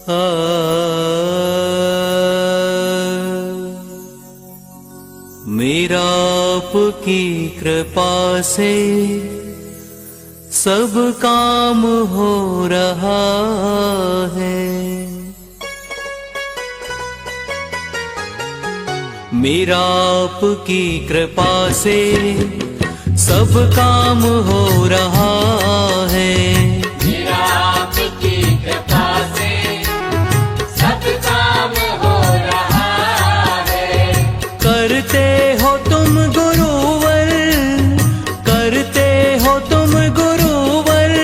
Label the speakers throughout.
Speaker 1: आ, मेरा आपकी कृपा से सब काम हो रहा है। मेरा आपकी कृपा से सब काम हो रहा है।
Speaker 2: मेरा आपकी कृपा से सब काम हो रहा है।
Speaker 1: करते हो तुम गुरुवर, करते हो तुम गुरुवर,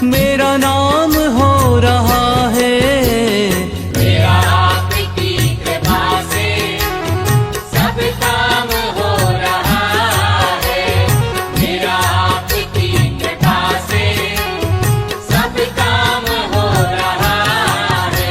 Speaker 1: मेरा नाम हो रहा है।
Speaker 2: मेरा आपकी कृपा से सब काम हो रहा है। मेरा आपकी कृपा से सब काम हो रहा है।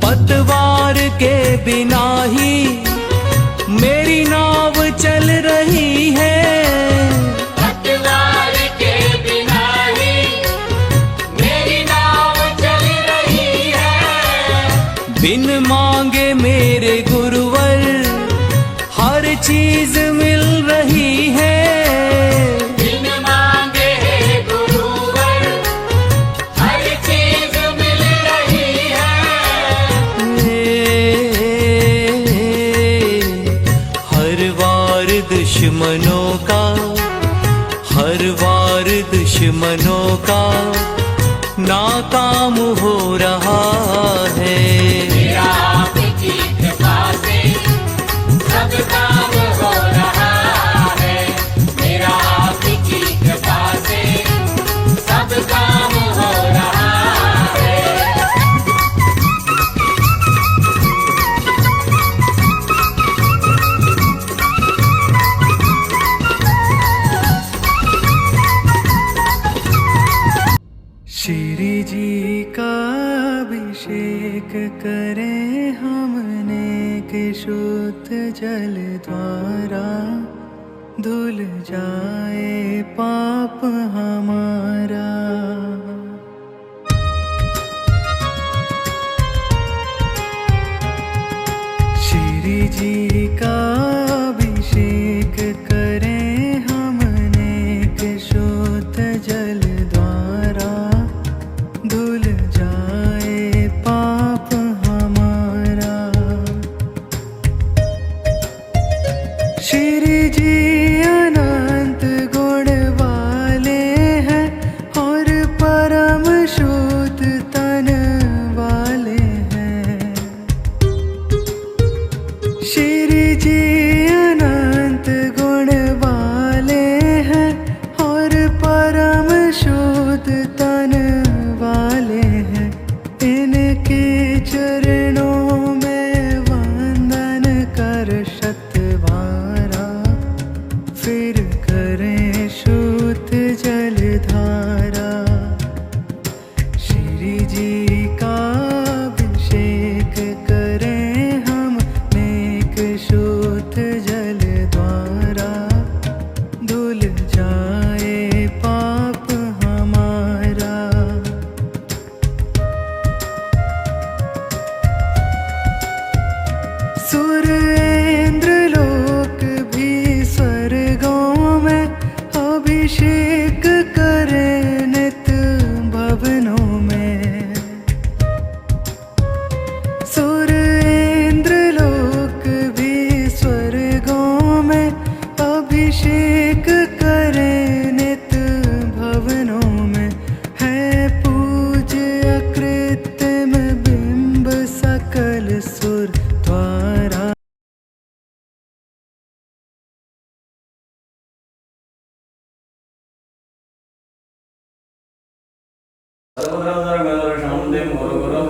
Speaker 1: पतवार के बिना ही मेरी नाव चल रही है।
Speaker 2: पतवार के बिना ही मेरी नाव चल रही है।
Speaker 1: बिन मांगे मेरे गुरुवर हर चीज मिल रही है।
Speaker 2: बिन मांगे गुरुवर हर चीज मिल रही है।
Speaker 1: हर वार दुश्मनों का, हर वार दुश्मनों का नाकाम हो रहा है।
Speaker 2: मेरा आपकी कृपा से सब काम हो रहा है। मेरा आपकी कृपा से सब काम हो रहा है।
Speaker 1: श्री जी का अभिषेक करें हमने कि शुद्ध जल द्वारा धुल जाए पाप हमारा। श्री जी का अभिषेक करें हमने कि शुद्ध जल द्वारा धुल जाए पाप हमारा। श्री जी अनंत गुण वाले हैं और परम शुद्ध तन वाले हैं। श्री जी अनंत गुण वाले हैं और परम शुद्ध तन वाले हैं। इनके चरणों में वंदन कर शतवारा, फिर करें शुद्ध जल धारा। श्री जी का अभिषेक करें हम नेक शुद्ध जल द्वारा धुल जाए पाप हमारा। सुर इंद्र लोक भी स्वर्गों में अभिषेक करें नित भवनों में। सुर इंद्र लोक भी स्वर्गों में अभिषेक करें नित भवनों में। है पूज्य कृत्रिम बिंब सकल सुर द्वारा।
Speaker 3: सर्वधर्मधर्मधर्मशान्तिं गुरुगुरुं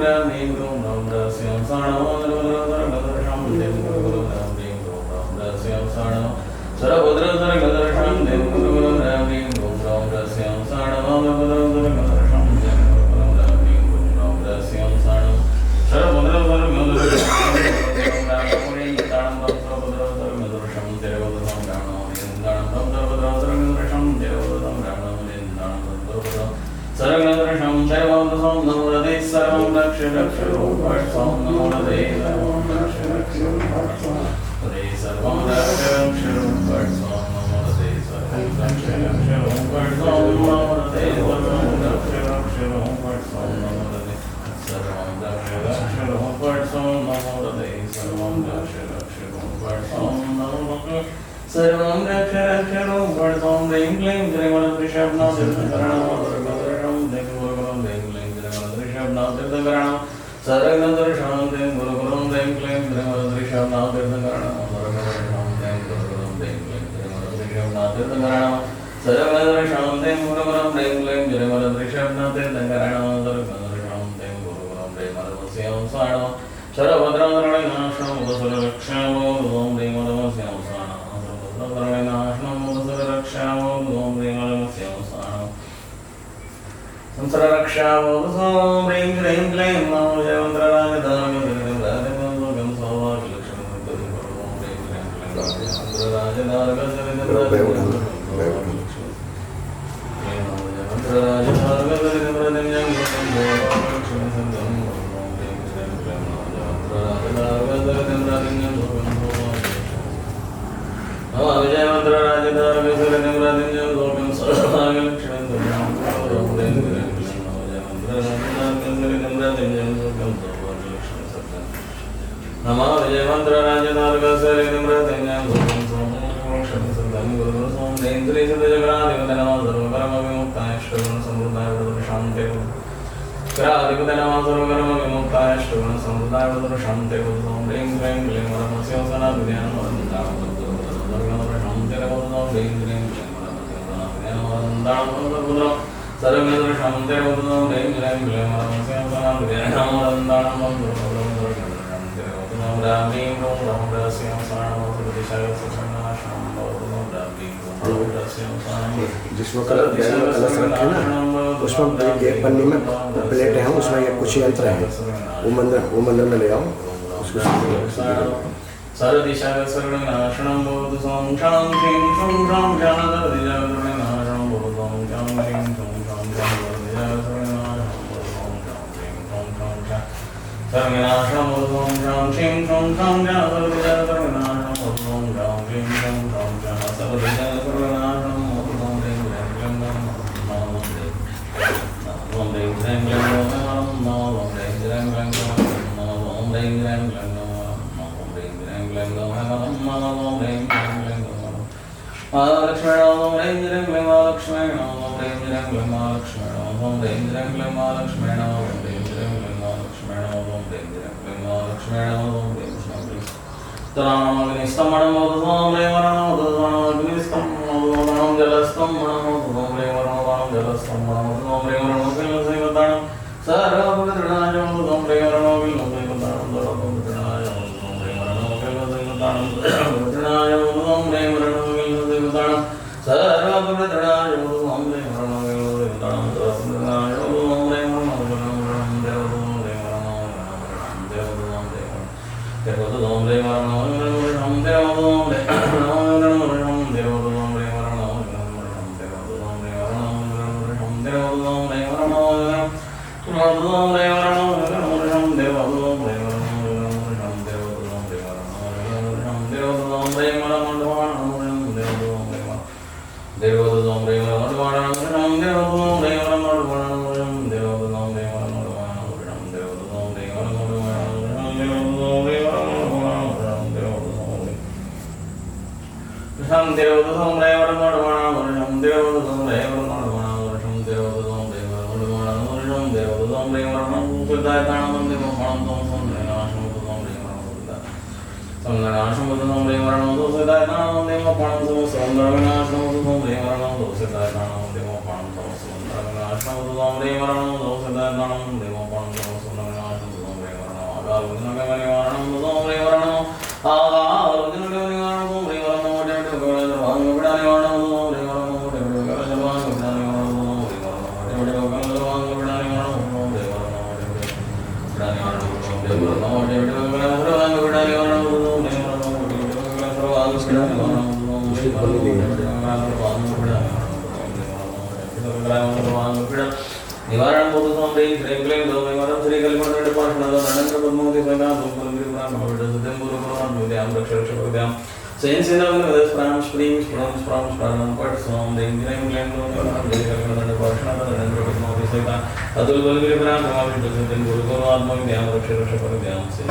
Speaker 3: सर्वं रक्ष रक्ष रूपं ह्रीं क्लीं गिरिवलदृशब्दं तीर्थकरणं देवगुरुं ह्रीं क्लीं गिरिवलदृशब्दं तीर्थकरणं सर्वगुरुदर्शनं ह्रीं गुरुगुरुं ह्रीं क्लीं गिरिवलदृशब्दं तीर्थकरणं सर्वगुरुदर्शनं ह्रीं गुरुगुरुं ह्रीं क्लीं गिरिवलदृशब्दं तीर्थकरणं सर्वगुरुदर्शनं ह्रीं गुरुगुरुं ह्रीं क्लीं गिरिवलदृशब्दं तीर्थकरणं सर्वगुरुदर्शनं ह्रीं गुरुगुरुं ह्रीं मदवस्यं स्वाणं सर्वभद्रनाशनं वसुरक्षामो ॐ ह्रीं मदवस्यं स्वाणं सर्वभद्रनाशनं वसुरक्षामो ॐ ह्रीं मदवस्यं स्वाणं संसाररक्षामो ॐ ह्रीं क्लीं क्लीं नमो जयवन्द्रराजधारगं सौभाग्यलक्ष्मीं ॐ ह्रीं क्लीं
Speaker 4: जिसमें कलश रखे ना उसमें एक पन्नी में प्लेट है उसमें ये कुछ यंत्र है वो मंदिर में ले आओ उसको
Speaker 3: सर्वदिशा सर्वनाशनं भवतु सों शां ह्रीं शों शां ज्ञानदर्दिजा सर्वनाशनं भवतु सों शां ह्रीं शों शां ज्ञानदर्दिजा सर्वनाशनं भवतु सों शां ह्रीं शों शां सर्वनाशनं भवतु सों शां ह्रीं शों शां ज्ञानदर्दिजा सर्वनाशनं भवतु सों शां ह्रीं शों शां सर्वदिशा सर्वनाशनं भवतु सों ह्रीं क्लीं क्लीं नमो ह्रीं क्लीं क्लीं नमो ह्रीं क्लीं क्लीं नमो ह्रीं क्लीं क्लीं पीड़ा निवारण बोध समृद्धि श्री क्लीं दो निवारण श्री कलिमंडल पार्षद नरेंद्र पद्मावती सदा दुर्गुण गिरिपुराण नवविद सत्यम गुरुकुलाम विद्याम रक्ष रक्ष विद्याम सेन सेना विद प्राण स्प्रिंग स्प्राम प्राण पट सोम दें क्लीं क्लीं दो निवारण श्री कलिमंडल पार्षद नरेंद्र पद्मावती सदा अतुल गिरिपुराण नवविद सत्यम गुरुकुलाम विद्याम रक्ष रक्ष विद्याम सेन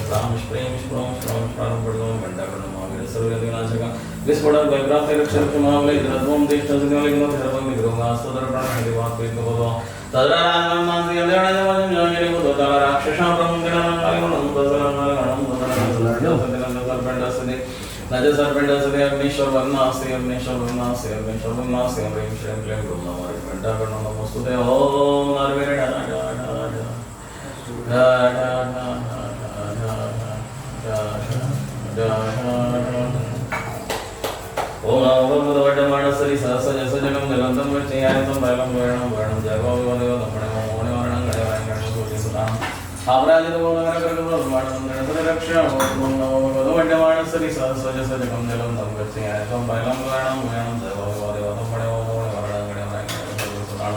Speaker 3: प्राण स्प्रिंग स्प्राम प्राण पट सोम घंटा कर्णमाविद सर्वगतिनाशका विस्फोटन वैप्राप्ति रक्ष रक्ष महाबले धर्मों देश तस्मिन् लिंगो धर्मं विग्रहं आस्तोत्र प्राण हरिवात वेद बोलो तदरानां मानसी अध्ययनं ज्ञानेन बोलो तला राक्षसां ब्रह्मज्ञानं कालिमनं तदरानां सर्पेण्डस्ते नज सर्पेण्डस्ते अग्निश्वर वन्नास्ते अग्निश्वर वन्नास्ते अग्निश्वर वन्नास्ते ह्रीं श्रीं क्लीं ब्रह्मवारि घंटाकर्णं नमोस्तुते ओम नरवीर ओम नमो भगवते सहस्रजगम जगन्तं वच्चयायतं बैलं वर्णं वर्णं जगवो दमणे मोहने वर्णं गणवायं सुतां आप्राजितो बोलनकरकं रक्षा ओम नमो भगवते सहस्रजगम जगन्तं वच्चयायतं बैलं वर्णं वर्णं जगवो दमणे मोहने वर्णं गणवायं सुतां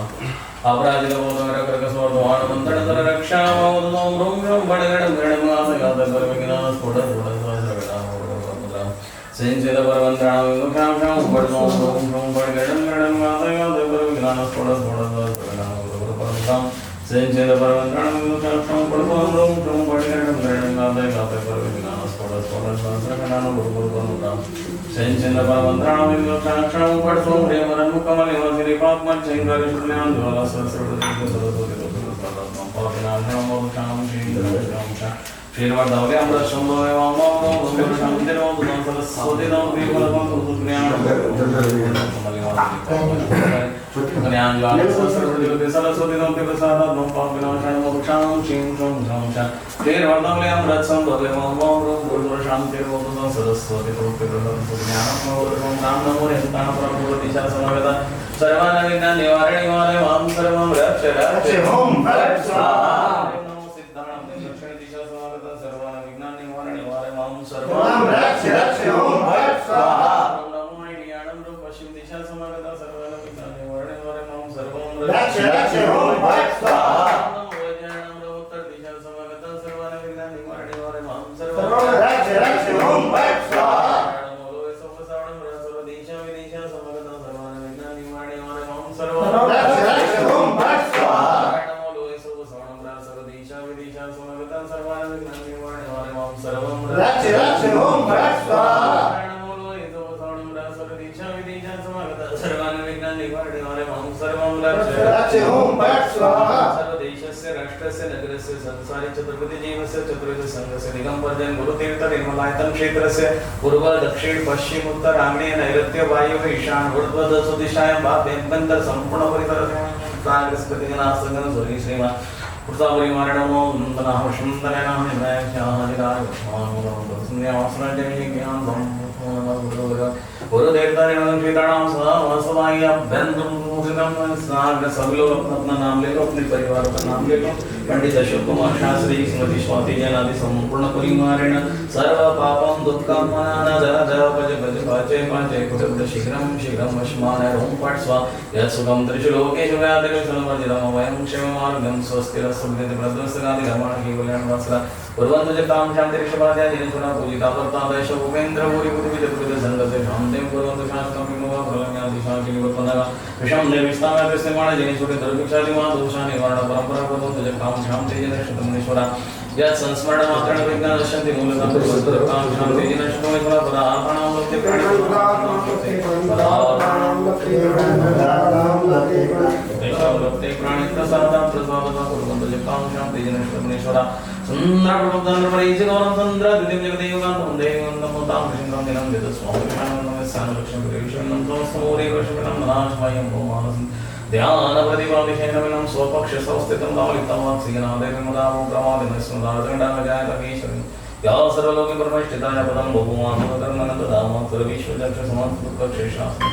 Speaker 3: आप्राजितो बोलनकरकं रक्षा ओम ब्रह्म ब्रह्म बडगणं गणमासगातं परविघ्नाः स्फुटस्फुटस्फुटस्फुटं सेंचेद परवंत्राण विमुखां शां पडनो ओम पडगडं गडं मातया देवविघ्नाः स्फुटस्फुटस्फुटस्फुटं सेंचेद परवंत्राण विमुखां शां पडनो ओम पडगडं गडं मातया देवविघ्नाः स्फुटस्फुटस्फुटं गुरुगुरुपरं सेंचेद परवंत्राण विमुखां शां पडनो प्रेमरं मुखमलिवासिनि पापमं चैंगारि शून्यां ज्वाला सहस्रप्रतिं सरस्वती लोकं पापिनां नमो शां श्रीर्वर्धवले अमृत शंभवे वामो सुंदर शांति नो दुदं सरस्वती नो विमलमं सुज्ञान ज्ञान ज्ञान सरस्वती सरस्वती नो प्रसाद नो पापिनाशं मोक्षां क्षीं क्षं क्षं श्रीर्वर्धवले अमृत शंभवे वामो गुरुर शांति नो दुदं सरस्वती नो ज्ञान राम नमो नितां प्रभुति शासनवेदा सर्वान विघ्न निवारण निवारण वाम सर्वं रक्ष रक्ष ओम भट स्वाहा सर्वं रक्ष रक्ष ओम भट स्वाहा नमो ज्ञानं रूप पश्चिम दिशा समागता सर्वं विघ्नं निवारण निवारण ओम सर्वं रक्ष रक्ष ओम भट स्वाहा नमो ज्ञानं रूप उत्तर दिशा समागता सर्वं विघ्नं निवारण निवारण ओम सर्वं रक्ष रक्ष ओम भट स्वाहा नमो लोय सर्वसावणं सर्व दिशा विदिशा समागता सर्वं विघ्नं निवारण निवारण ओम सर्वं रक्ष रक्ष ओम भट स्वाहा नमो लोय सर्वसावणं सर्व दिशा विदिशा समागता सर्वं विघ्नं निवारण निवारण ओम सर्वं रक्ष रक्ष ओम भट स्वाहा नमो लोय सर्वसावणं सर्व दिशा विदिशा समागता सर्वं विघ्नं निवारण निवारण ओम सर्वं रक्ष रक्ष ओम भट स्वाहा सर्वदेशस्य राष्ट्रस्य नगरस्य संसारे चतुर्पति जीवस्य चतुर्विध संघस्य दिगंबरजन गुरुतीर्थ निर्मलायतन क्षेत्रस्य पूर्व दक्षिण पश्चिम उत्तर आग्नेय नैऋत्य वायु ईशान ऊर्ध्व दश दिशायां बाह्यभ्यंतर संपूर्ण परिसरस्य सागरस्पतिगणासंगम स्वर्गीय श्रीमान पुरसावरिमारणमो नमः वशंतनः निमयख्यादिराय भगवान् सुन्यावसनजय ज्ञान ब्रह्म गुरुदेवतानिर्मलं श्रीताणां सदाय अभ्यंतरं मूर्तिं सागर सब लोग अपना नाम ले लो अपने परिवार का नाम ले लो पंडित अशोक कुमार शास्त्री स्मृति स्वाति जैन आदि संपूर्ण परिवारेण सर्व पापं दुःखं मनानदपज भज पाचे पाचे कुटुंब शीघ्रं शीघ्रं वशमानय ओम पट स्वा यत् सुखं त्रिषु लोकेषु व्याधिर्विषमवर्जितं वयं क्षेममार्गं स्वस्तिरस्सुभ्यते प्रद्वस्तगादि धर्माणि केवलं वस्त्र कुर्वन्तु जतां शान्तिरिषपाद्या जिनेश्वरा पूजिता वर्तादश उपेन्द्र भूरि बुद्धिविदपुरित संगते शान्तिं कुर्वन्तु शास्त्रं विमुखा प्रलम्यादिशाकिनिवत्पदगा विषं निर्विस्तामयस्यमाण जिनेश्वरे दुर्भिक्षादिमा दोषा निवारण परम्परा कुर्वन्तु जतां शान्ति जिनेश्वरा यत् संस्मरणमात्रेण विज्ञानं नश्यन्ति मूलतः जतां शान्ति जिनेश्वरा परापणां लभ्यते प्राणिप्रसादां प्रसादता कुर्वन्तु जतां शान्ति जिनेश्वरा सुंदरप्रबोधनपरिचयगौरं सुन्दरदिव्यं जगदेवकान्तं देवं तां कृष्णं दिनं यतस्वामिनां सानलक्ष्मीं प्रेषणं तमस्तमोरे वर्षमिनं मनाश्मयं भूमानसं ध्यानप्रतिपादिशेनमिनं स्वपक्षसंस्थितं तावलितं वाक्सीनादेवमुदामो प्रमादिनस्मदार्दण्डामजायतकेशवं या सर्वलोके परमष्टिताय पदं बहुमानोदकर्मणं ददामः सर्वविश्वजक्षसमानदुःखक्षेशासनं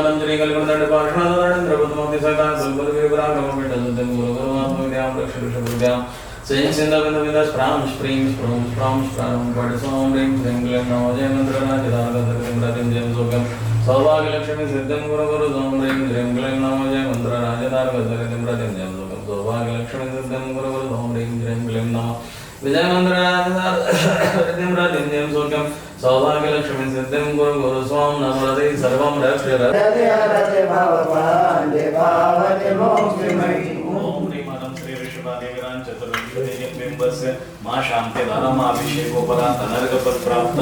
Speaker 3: श्रीमदंजलि कल्पनादंड पार्षणादंड द्रवतमोक्ति सदा सुलभर विभ्राम विटलंदन गुरु गुरुवात्म विद्याम लक्ष्मी विद्याम सेन सिंधविंद विद स्प्राम स्प्रीम स्प्रूम स्प्राम स्प्राम पड़ सोम ह्रीं ह्रीं क्लीं नमो जय मंत्र राजदानगतिं रतिं जय सोगम सौभाग्य लक्ष्मी सिद्धं गुरु गुरु सोम ह्रीं ह्रीं क्लीं नमो जय मंत्र राजदानगतिं रतिं जय सोगम सौभाग्य लक्ष्मी सिद्धं गुरु गुरु सोम ह्रीं ह्रीं क्लीं नमो विजय मंत्र राजदानगतिं रतिं जय सोगम सौभाग्य लक्ष्मी सिद्धं गुरु गुरु स्वाम नमोते सर्वं रक्ष
Speaker 4: रते भवपांडे भावते मोक्षमयि
Speaker 3: ओम श्रीमदं श्री ऋषभादेवीरां चतुर्विंशति बिंबस्य मां शांति दानम अभिषेकोपरांत नरकपद प्राप्त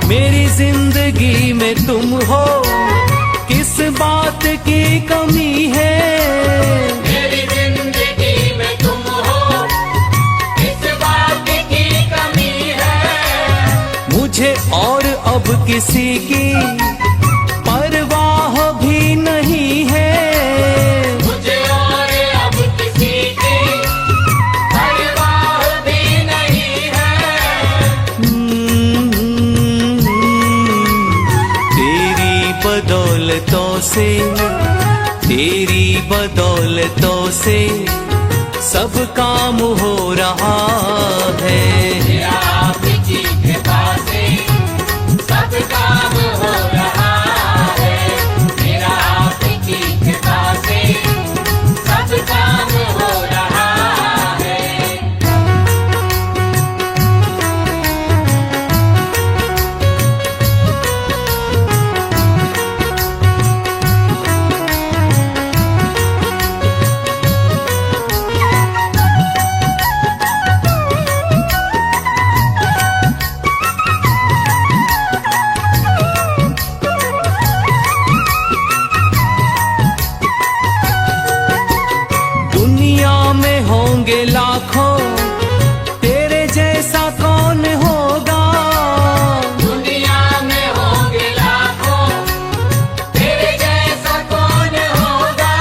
Speaker 5: मेरी जिंदगी में तुम हो, किस बात की कमी है?
Speaker 2: मेरी जिंदगी में तुम हो, किस बात की कमी है?
Speaker 5: मुझे और अब किसी की परवाह भी नहीं है।
Speaker 2: मुझे और अब किसी की परवाह भी नहीं है।
Speaker 5: तेरी बदौलतों से सब काम हो रहा है।
Speaker 2: मेरा आपकी कृपा से सब काम हो रहा है। मेरा आपकी कृपा से सब काम हो रहा है।
Speaker 5: होंगे लाखों, तेरे जैसा कौन होगा?
Speaker 2: दुनिया में होंगे लाखों, तेरे जैसा कौन होगा?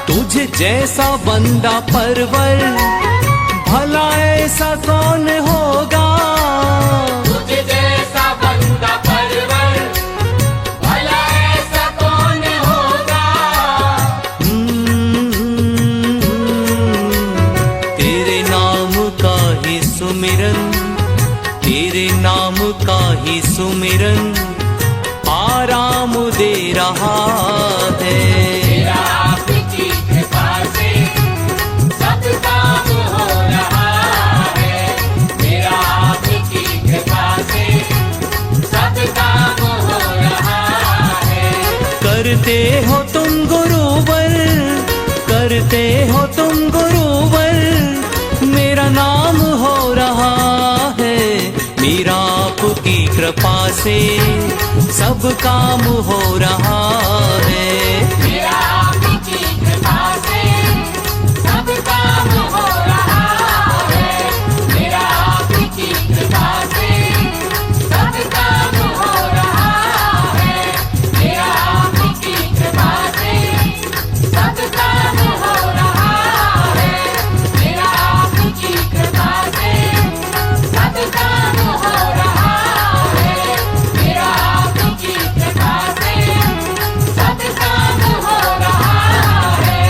Speaker 5: तुझ जैसा बंदा परवर भला ऐसा कौन होगा?
Speaker 2: तुझ जैसा बंदा परवर भला ऐसा कौन होगा?
Speaker 5: तेरे नाम का ही सुमिरन आराम दे रहा है।
Speaker 2: मेरा आपकी कृपा से सब काम हो रहा है। मेरा आपकी कृपा से सब काम हो रहा है।
Speaker 5: करते हो तुम गुरुवर, करते हो तुम गुरुवर, मेरा नाम हो रहा है। मेरा आपकी कृपा से सब काम हो रहा है।
Speaker 2: मेरा आपकी कृपा से सब काम हो रहा है। मेरा आपकी कृपा से सब काम हो रहा है। मेरा आपकी कृपा से सब काम हो रहा है। मेरा आपकी कृपा से सब काम हो रहा है। मेरा आपकी कृपा से सब काम हो रहा है।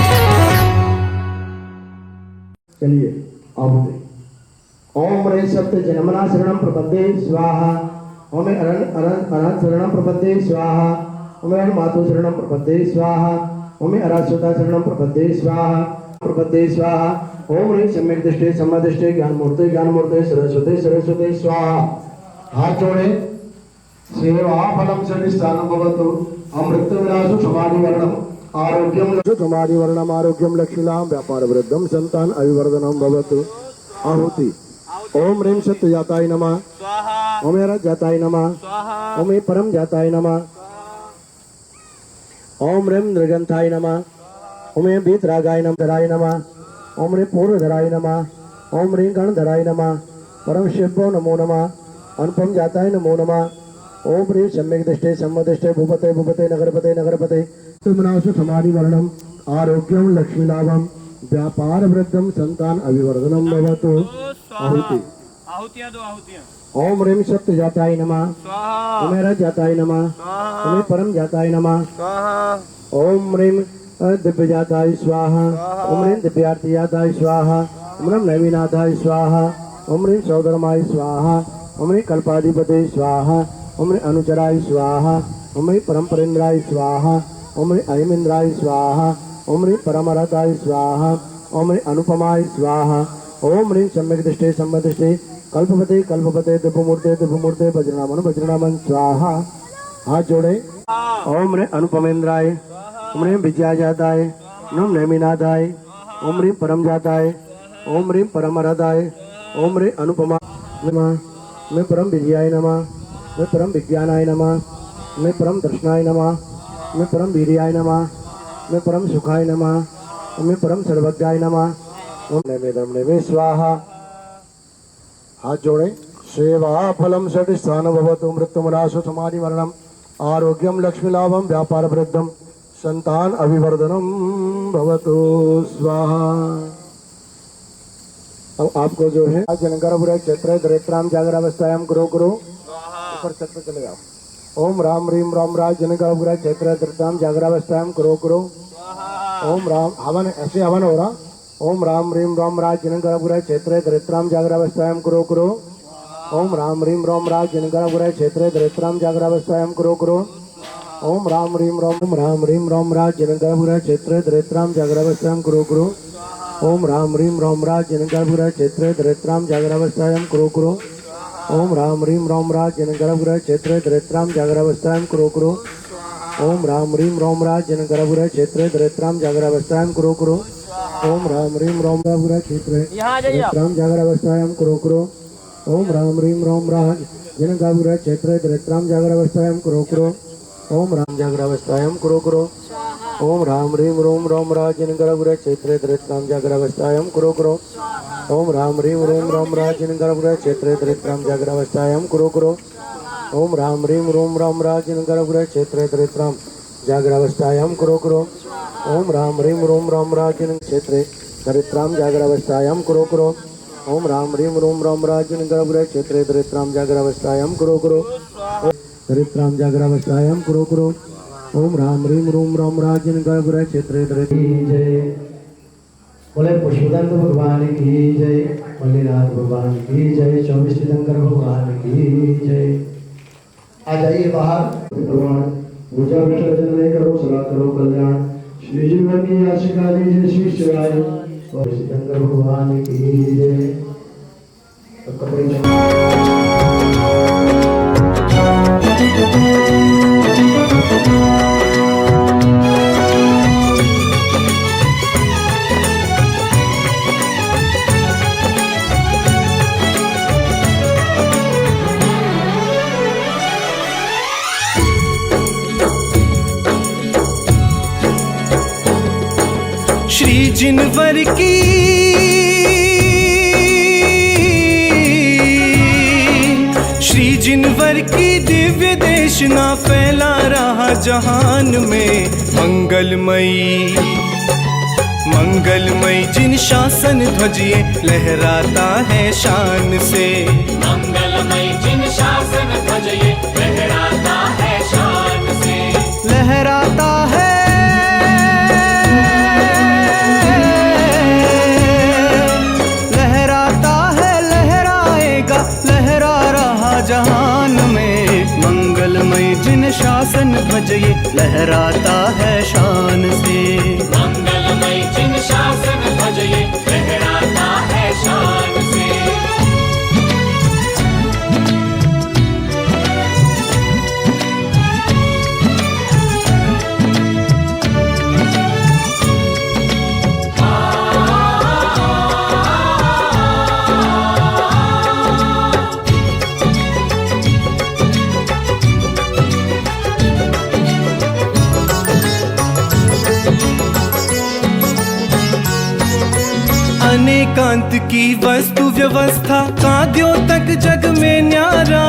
Speaker 4: चलिए अब ओम रे सत्य जन्मना शरणम प्रपद्ये स्वाहा। ओम अनंत शरणम प्रपद्ये स्वाहा। ओम मातु शरणम प्रपद्ये स्वाहा। ओम अरास्वता शरणम प्रपद्ये स्वाहा प्रपद्ये स्वाहा। ओम रे सम्यक दृष्टि सम्मदृष्टि ज्ञान मूर्ति सरस्वती सरस्वती स्वाहा। हाथ जोड़े। सेवा फलम सन्निस्थानं भवतु। अमृत विलासु समाधि वर्णम आरोग्यम समाधि वर्णम आरोग्यम लक्ष्मीलाम व्यापार वृद्धम संतान अभिवर्धनम भवतु। आहुति। ओम ह्रीं सत्य जाताय नमः। ओम रज जाताय नमः। ओम परम जाताय नमः। ओम ह्रीं नृगंथाय नमः। ओम वीतरागाय नमः। ओम ह्रीं पूर्वधराय नमः। ओम ह्रीं गणधराय नमः। परम शिवो नमो नमः। अनुपम जाताय नमो नमः। ओम ह्रीं सम्यक दृष्टे सम्मदृष्टे भूपते भूपते नगरपते नगरपते तुमनासु समाधि वर्णम आरोग्यम लक्ष्मी लाभम व्यापार वृद्धम संतान अभिवर्धनम भवतु। आहुति
Speaker 3: आहुतियां दो आहुतियां।
Speaker 4: ओम ह्रीं सत्य जाताय नमः
Speaker 3: स्वाहा
Speaker 4: ओम रज जाताय नमः
Speaker 3: स्वाहा
Speaker 4: ओम परम जाताय नमः
Speaker 3: स्वाहा
Speaker 4: ओम ह्रीं दिव्य जाताय स्वाहा ओम ह्रीं दिव्यार्थी जाताय स्वाहा ओम ह्रीं नवीनाथाय स्वाहा ओम ह्रीं सौधर्माय स्वाहा ओम ह्रीं कल्पाधिपते स्वाहा ओम ह्रीं अनुचराय स्वाहा ओम ह्रीं परमपरेन्द्राय स्वाहा ओम ह्रीं अहिमिंद्राय स्वाहा ओम ह्रीं परमरताय स्वाहा ओम ह्रीं अनुपमाय स्वाहा ओम ह्रीं सम्यक दृष्टे सम्मदृष्टे कल्पपते कल्पपते दिव्यमूर्ते वज्रनामन वज्रनामन स्वाहा। हाथ जोड़े। ओम ह्रीं अनुपमेन्द्राय ओम ह्रीं विद्याजाताय ओम नैमिनाथाय ओम ह्रीं परम जाताय ओम ह्रीं परमरदाय ओम ह्रीं अनुपमा नमः मैं परम विजयाय नमः मैं परम विज्ञानाय नमः मैं परम दर्शनाय नमः मैं परम वीर्याय नमः मैं परम सुखाय नमः मैं परम सर्वज्ञाय नमः ओम नैवेद्यम नैवे स्वाहा। हाथ जोड़े। सेवा फलम षट स्थान भवतु मृत्युमरासु समाधि मरणम आरोग्यम लक्ष्मी लाभम व्यापार वृद्धम संतान अभिवर्धनम भवतु स्वाहा। अब आपको जो है जनगर्भ क्षेत्र दरिद्राम जागरावस्थायाम करो ऊपर छत पे चले जाओ। ओम राम ह्रीम राम राज जनगर्भ क्षेत्र दरिद्राम जागरावस्थायाम करो ओम राम हवन ऐसे हवन हो रहा। ओम राम ह्रीम राम राज जनगर्भ क्षेत्र दरिद्राम जागरावस्थायाम करो ओम राम ह्रीम राम राज जनगर्भ क्षेत्र दरिद्राम जागरावस्थायाम करो ओम राम ह्रीम राम राज जनगर्भ क्षेत्र दरिद्राम जागरावस्थायाम करो ओम राम ह्रीम राम राज जनगर्भ क्षेत्र दरिद्राम जागरावस्थायाम करो ओम राम ह्रीम राम राज जनगर्भ क्षेत्र दरिद्राम जागरावस्थायाम करो ओम राम ह्रीम राम राज जनगर्भ क्षेत्र दरिद्राम जागरावस्थायाम करो ओम राम ह्रीम राम राज क्षेत्र दरिद्राम जागरावस्थायाम करो ओम राम ह्रीम राम राज जनगर्भ क्षेत्र दरिद्राम जागरावस्थायाम करो ओम राम जागरावस्थायाम करो ओम राम ह्रीम रोम राम राज जनगर्भ क्षेत्र दरिद्राम जागरावस्थायाम करो ओम राम ह्रीम रोम राम राज जनगर्भ क्षेत्र दरिद्राम जागरावस्थायाम करो ओम राम ह्रीम रोम राम राज जनगर्भ क्षेत्र दरिद्राम जागरावस्थायाम करो ओम राम ह्रीम रोम राम राज क्षेत्र दरिद्राम जागरावस्थायाम करो ओम राम ह्रीम रोम राम राज जनगर्भ क्षेत्र दरिद्राम जागरावस्थायाम करो दरिद्राम जागरावस्थायाम करो ओम राम ह्रीम रोम राम राज जनगर्भ क्षेत्र जय। बोले पुष्पदंत भगवान की जय मल्लीनाथ भगवान की जय 24 तीर्थंकर भगवान की जय। आ जाइए बाहर भगवान पूजा विसर्जन नहीं करो सदा करो कल्याण श्री जीवन की आशिका दीजिए श्री शिवाय और तीर्थंकर भगवान की जय। तो कपड़े
Speaker 5: श्री जिनवर की श्री जिनवर की दिव्य देशना फैला रहा जहान में मंगलमयी मंगलमयी जिन शासन ध्वजिए लहराता है शान से
Speaker 2: मंगलमय जिन शासन ध्वजये लहराता है शान से
Speaker 5: लहराता है लहराएगा लहरा रहा जहान में मंगलमय जिन शासन ध्वजिए लहराता है शान से
Speaker 2: मंगलमय जिन शासन ध्वजये लहराता है शान से
Speaker 5: एकांत की वस्तु व्यवस्था का द्योतक जग में न्यारा,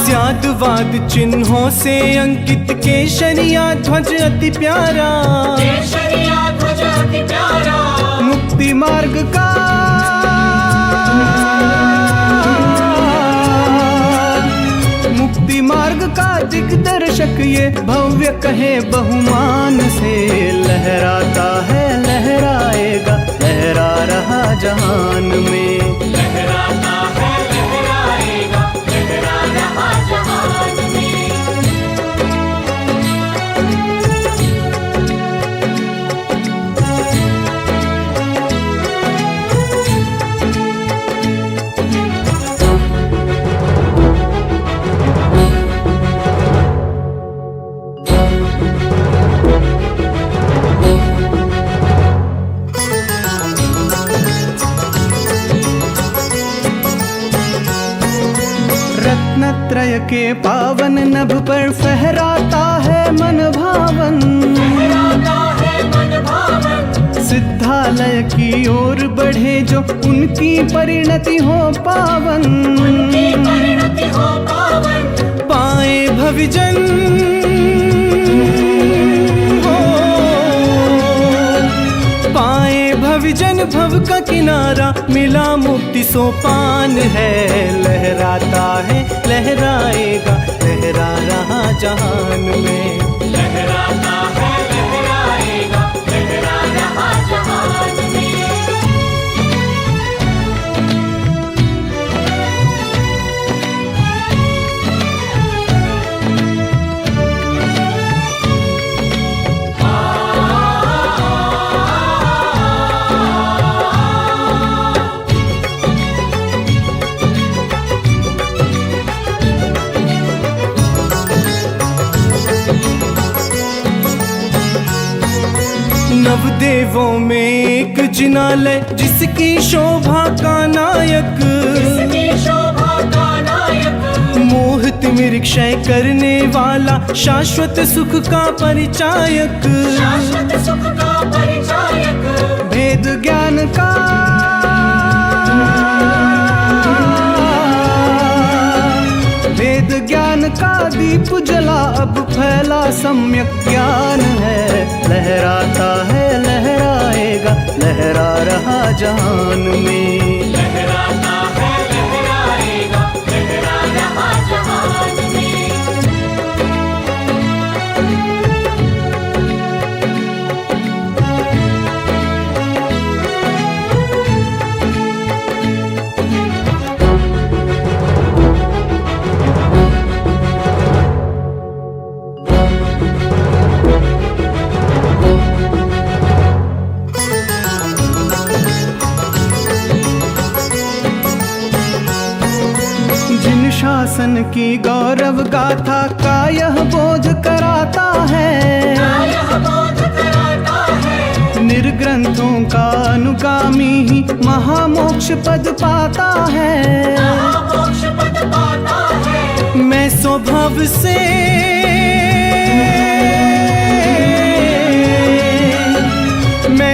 Speaker 5: स्यादवाद चिन्हों से अंकित केशरिया ध्वज अति प्यारा, मुक्ति मार्ग का मुक्ति मार्ग का दिग्दर्शक ये भव्य कहे बहुमान से, लहराता है लहराएगा लहरा रहा जहान में,
Speaker 2: लहराता है लहराएगा लहरा रहा जहान में।
Speaker 5: रत्नत्रय के पावन नभ पर फहराता है मन भावन, सिद्धालय की ओर बढ़े जो उनकी परिणति हो पावन, पाए भविजन हो, पाए भविजन भव का किनारा, मिला मुक्ति सोपान है, लहराता है लहराएगा लहरा रहा जहान में,
Speaker 2: लहराता है लहराएगा लहरा रहा जहान में।
Speaker 5: नवदेवों में एक जिनालय जिसकी शोभा का नायक, मोहित निरीक्षय करने वाला शाश्वत सुख का परिचायक, भेद ज्ञान का वेद ज्ञान का दीप जला अब फैला सम्यक ज्ञान है, लहराता है लहराएगा लहरा रहा जहान में,
Speaker 2: लहराता है लहराएगा लहरा रहा जहान में।
Speaker 5: शासन की गौरव गाथा का यह बोध कराता है, निर्ग्रंथों का अनुगामी ही महामोक्ष पद पाता है, मैं स्वभाव से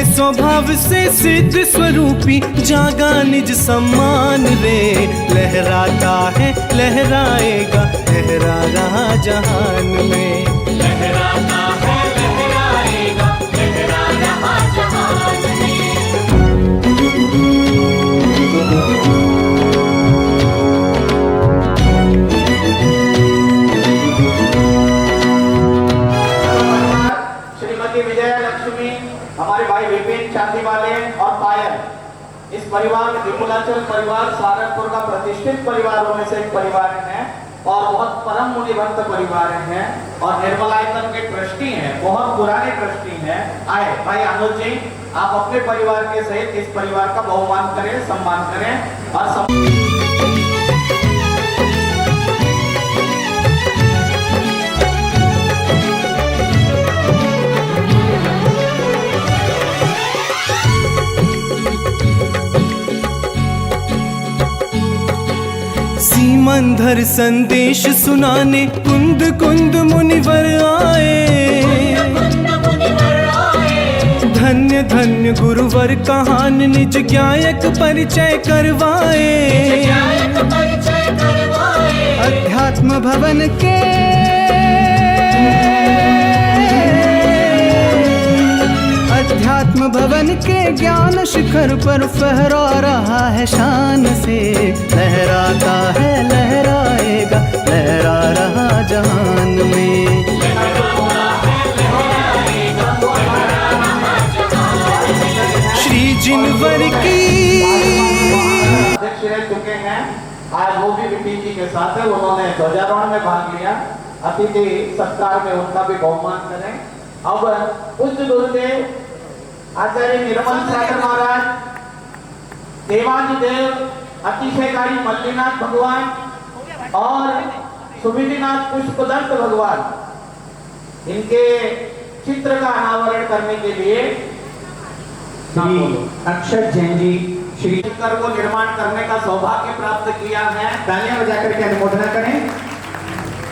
Speaker 5: स्वभाव से सिद्ध स्वरूपी जागा निज सम्मान रे, लहराता है लहराएगा लहरा रहा जहान में,
Speaker 2: लहराता है लहराएगा लहरा रहा जहान में।
Speaker 4: श्रीमती विजय लक्ष्मी, हमारे भाई विपिन चांदी वाले और पायल, इस परिवार विपुलाचल परिवार सहारनपुर का प्रतिष्ठित परिवारों में से एक परिवार है और बहुत परम मुनि भक्त परिवार हैं और निर्मलायतन के ट्रस्टी हैं, बहुत पुराने ट्रस्टी हैं। आए भाई अनुज जी, आप अपने परिवार के सहित इस परिवार का बहुमान करें, सम्मान करें और
Speaker 5: सीमंधर संदेश सुनाने कुंद कुंद मुनिवर आए, धन्य धन्य और कहान निज ज्ञायक परिचय करवाए।
Speaker 2: ज्ञायक परिचय करवाए।
Speaker 5: अध्यात्म भवन के अध्यात्म भवन के ज्ञान शिखर पर फहरा रहा है शान से। लहराता है लहराएगा लहरा रहा जहान में। श्री जिनवर की
Speaker 3: अध्यक्ष रह चुके हैं, आज वो भी विपिन जी के साथ है, उन्होंने ध्वजारोहण में भाग लिया। अतिथि सत्कार में उनका भी बहुमान करें। अब पूज्य गुरुदेव आचार्य निर्मल सागर महाराज, देवाजी देव, अतिशयकारी मल्लीनाथ भगवान और सुविधिनाथ पुष्पदंत भगवान, इनके चित्र का अनावरण करने के लिए श्री अक्षत जैन जी श्री चित्र को निर्माण करने का सौभाग्य प्राप्त किया है। तालियां बजाकर के अनुमोदना करें।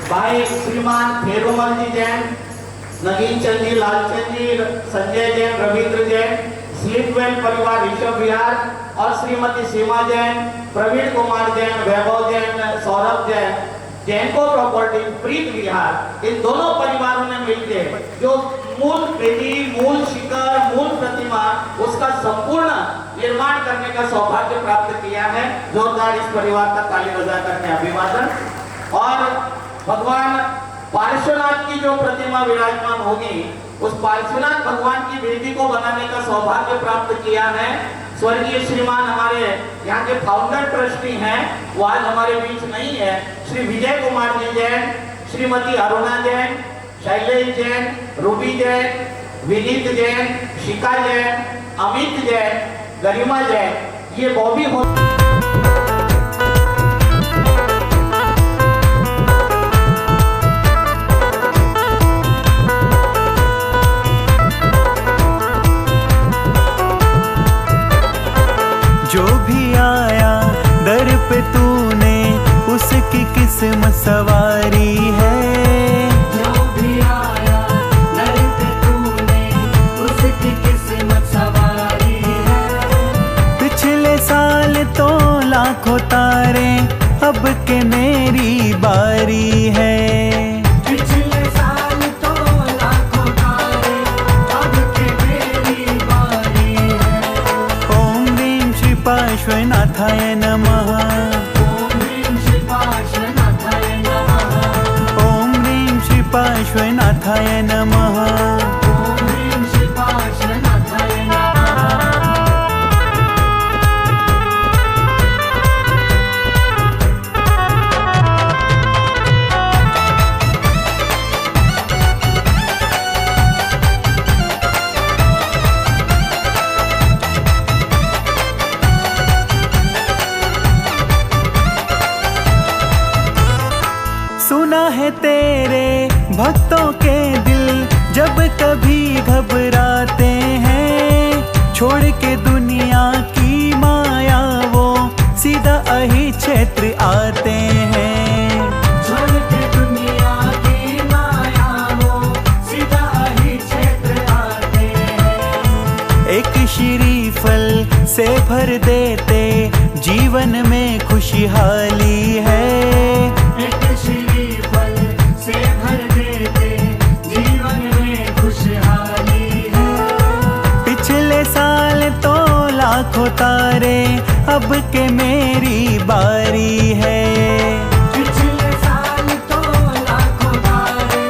Speaker 3: भाई श्रीमान फेरुमल जी जैन, नगीन चंद जी, लालचंद जी, संजय जैन, रविंद्र जैन, स्लीपवेल परिवार ऋषभ विहार और श्रीमती सीमा जैन, प्रवीण कुमार जैन, वैभव जैन, सौरभ जैन, जैनको प्रॉपर्टी, प्रीत विहार, इन दोनों परिवारों ने मिलकर जो मूल वेदी, मूल शिखर, मूल प्रतिमा, उसका संपूर्ण निर्माण करने का सौभाग्य प्राप्त किया है। जोरदार इस परिवार का ताली बजा करके अभिवादन। और भगवान पार्श्वनाथ की जो प्रतिमा विराजमान होगी, उस पार्श्वनाथ भगवान की वेदी को बनाने का सौभाग्य प्राप्त किया है। स्वर्गीय श्रीमान हमारे यहाँ के फाउंडर ट्रस्टी हैं, वो आज हमारे बीच नहीं है। श्री विजय कुमार जी जैन, श्रीमती अरुणा जैन, शैलेश जैन, रूबी जैन, विनीत जैन, शिखा जैन, अमित जैन, गरिमा जैन, ये बॉबी हो
Speaker 5: जो भी आया दर पे तूने उसकी किस्मत सवारी है।
Speaker 2: जो भी आया दर पे तूने उसकी किस्मत सवारी है।
Speaker 5: पिछले साल तो लाखों तारे, अब के मेरी बारी है।
Speaker 2: पिछले साल तो लाखों तारे, अब के मेरी बारी है।
Speaker 5: ओम ह्रीं श्री पार्श्वनाथाय नमः।
Speaker 2: ओम ह्रीं श्री पार्श्वनाथाय नमः।
Speaker 5: ओम ह्रीं श्री पार्श्वनाथाय नमः।
Speaker 2: ओम ह्रीं श्री पार्श्वनाथाय नमः।
Speaker 5: सुना है तेरे भक्तों के दिल जब कभी घबराते हैं। छोड़ के दुनिया की माया वो सीधा अहि क्षेत्र आते हैं।
Speaker 2: छोड़ के दुनिया की माया वो सीधा अहि क्षेत्र आते हैं।
Speaker 5: एक श्रीफल से भर देते जीवन में खुशहाली है।
Speaker 2: एक श्रीफल से भर देते जीवन में खुशहाली है।
Speaker 5: पिछले साल तो लाखों तारे, अब के मेरी बारी है।
Speaker 2: पिछले साल तो लाखों तारे,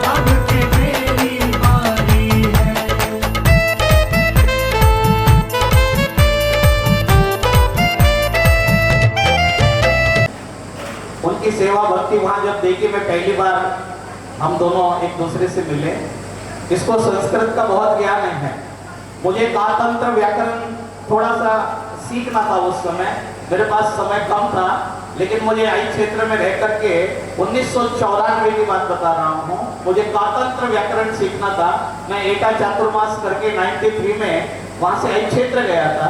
Speaker 2: अब के मेरी बारी है।
Speaker 3: उनकी सेवा भक्ति वहाँ जब देखी, मैं पहली बार हम दोनों एक दूसरे से मिले। इसको संस्कृत का बहुत ज्ञान है। मुझे कातंत्र व्याकरण थोड़ा सा सीखना था उस समय, मेरे पास समय कम था, लेकिन मुझे आई क्षेत्र में रह करके 1994 की बात बता रहा हूँ, मुझे कातंत्र व्याकरण सीखना था। मैं एटा चातुर्मास करके 93 में वहाँ से आई क्षेत्र गया था,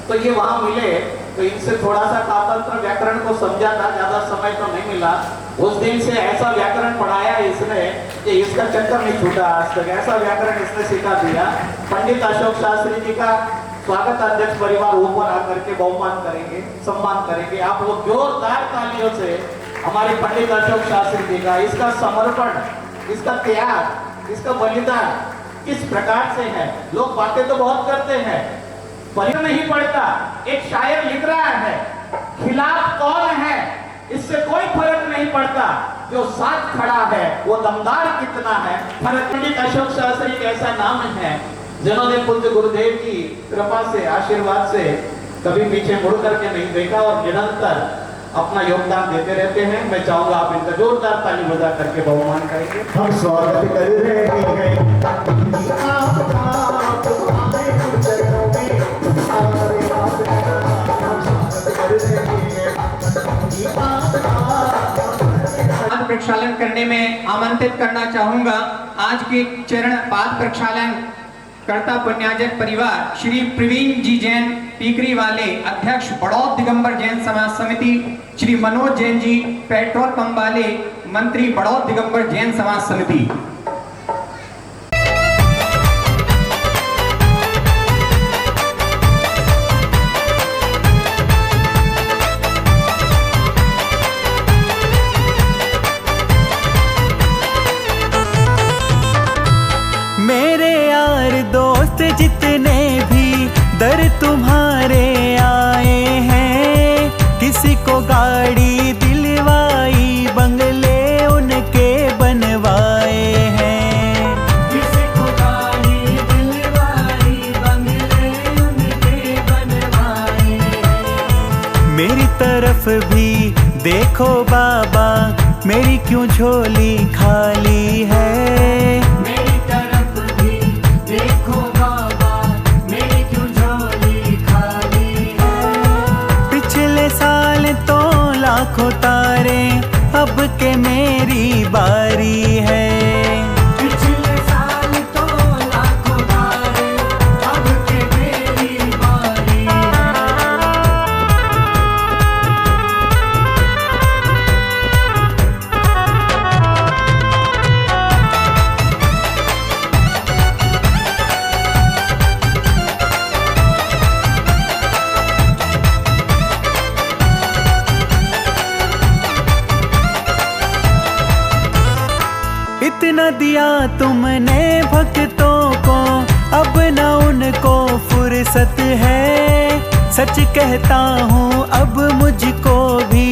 Speaker 3: तो ये वहाँ मिले, तो इनसे थोड़ा सा कातंत्र व्याकरण को समझा था, ज्यादा समय तो नहीं मिला। उस दिन से ऐसा व्याकरण पढ़ाया इसने कि इसका चक्कर नहीं छूटा आज तक, ऐसा व्याकरण इसने सिखा दिया। पंडित अशोक शास्त्री जी का
Speaker 6: स्वागत अध्यक्ष परिवार ऊपर आकर के बहुमान करेंगे, सम्मान करेंगे। आप लोग जोरदार तालियों से हमारे पंडित अशोक शास्त्री जी का इसका समर्पण, इसका त्याग, इसका बलिदान किस प्रकार से है। लोग बातें तो बहुत करते हैं, पर नहीं पड़ता। एक शायर लिख रहा है, खिलाफ कौन है इससे कोई फर्क नहीं पड़ता, जो साथ खड़ा है वो दमदार कितना है। पंडित अशोक शास्त्री एक ऐसा नाम है जिन्होंने पूज्य गुरुदेव की कृपा से, आशीर्वाद से कभी पीछे मुड़ करके नहीं देखा और निरंतर अपना योगदान देते रहते हैं। मैं चाहूंगा आप इनका जोरदार ताली बजा करके बहुमान करेंगे।
Speaker 7: हम स्वागत कर रहे हैं
Speaker 8: पाद प्रक्षालन करने में आमंत्रित करना चाहूंगा। आज के चरण पाद प्रक्षालन कर्ता पुण्याजन परिवार श्री प्रवीण जी जैन टीकरी वाले, अध्यक्ष बड़ौद दिगंबर जैन समाज समिति, श्री मनोज जैन जी पेट्रोल पंप वाले, मंत्री बड़ौद दिगंबर जैन समाज समिति।
Speaker 5: मेरे यार दोस्त जितने भी दर तुम्हारे आए हैं, किसी को गाड़ी दिलवाई, बंगले उनके बनवाए हैं।
Speaker 2: किसी को गाड़ी दिलवाई, बंगले उनके बनवाए हैं।
Speaker 5: मेरी तरफ भी देखो बाबा, मेरी क्यों झोली खाली है।
Speaker 2: मेरी तरफ भी देखो बाबा, मेरी क्यों झोली खाली है।
Speaker 5: पिछले साल तो लाखों तारे, अब के मेरी बारी है।
Speaker 2: पिछले साल तो लाखों तारे, अब के मेरी बारी है।
Speaker 5: इतना दिया तुमने भक्तों को, अब न उनको फुर्सत है। सच कहता हूँ अब मुझको भी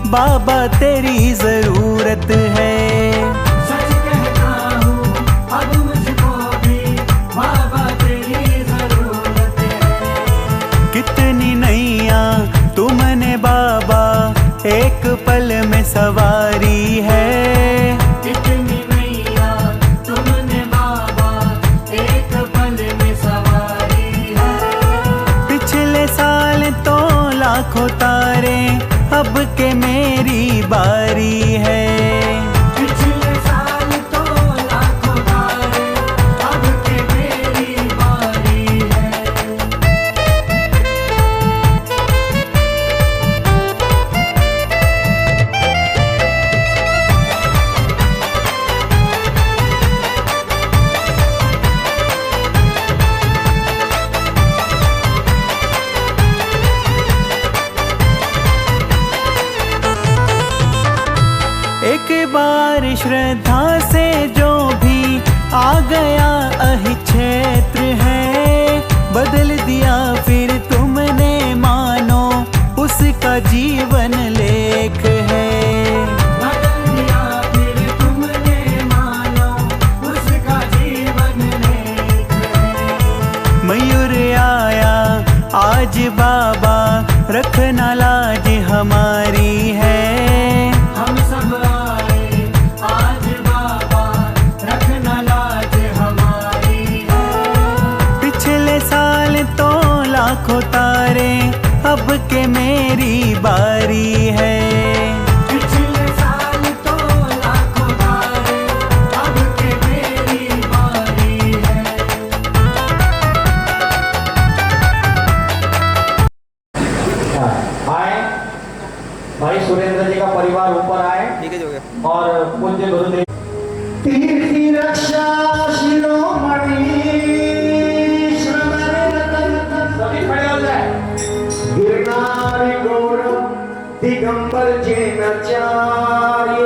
Speaker 5: बाबा तेरी जरूरत है।
Speaker 2: सच कहता हूँ अब मुझको भी बाबा तेरी जरूरत है।
Speaker 5: कितनी नैया तुमने बाबा एक पल में सवारी है।
Speaker 2: कितनी नैया तुमने बाबा एक पल में सवारी है।
Speaker 5: पिछले साल तो लाखों तारे, अब के मेरी बारी है।
Speaker 2: पिछले साल तो लाखों तारे, अब के मेरी बारी है।
Speaker 5: एक बार श्रद्धा से जो भी आ गया अहि क्षेत्र है, बदल दिया फिर तुमने मानो उसका जीवन लेख है।
Speaker 2: बदल दिया फिर तुमने मानो उसका जीवन लेख है।
Speaker 5: मयूर आया आज बाबा, रखना लाज हमारी है।
Speaker 2: हम सब आए आज बाबा, रखना लाज हम
Speaker 7: दिगंबर जैनाचार्य।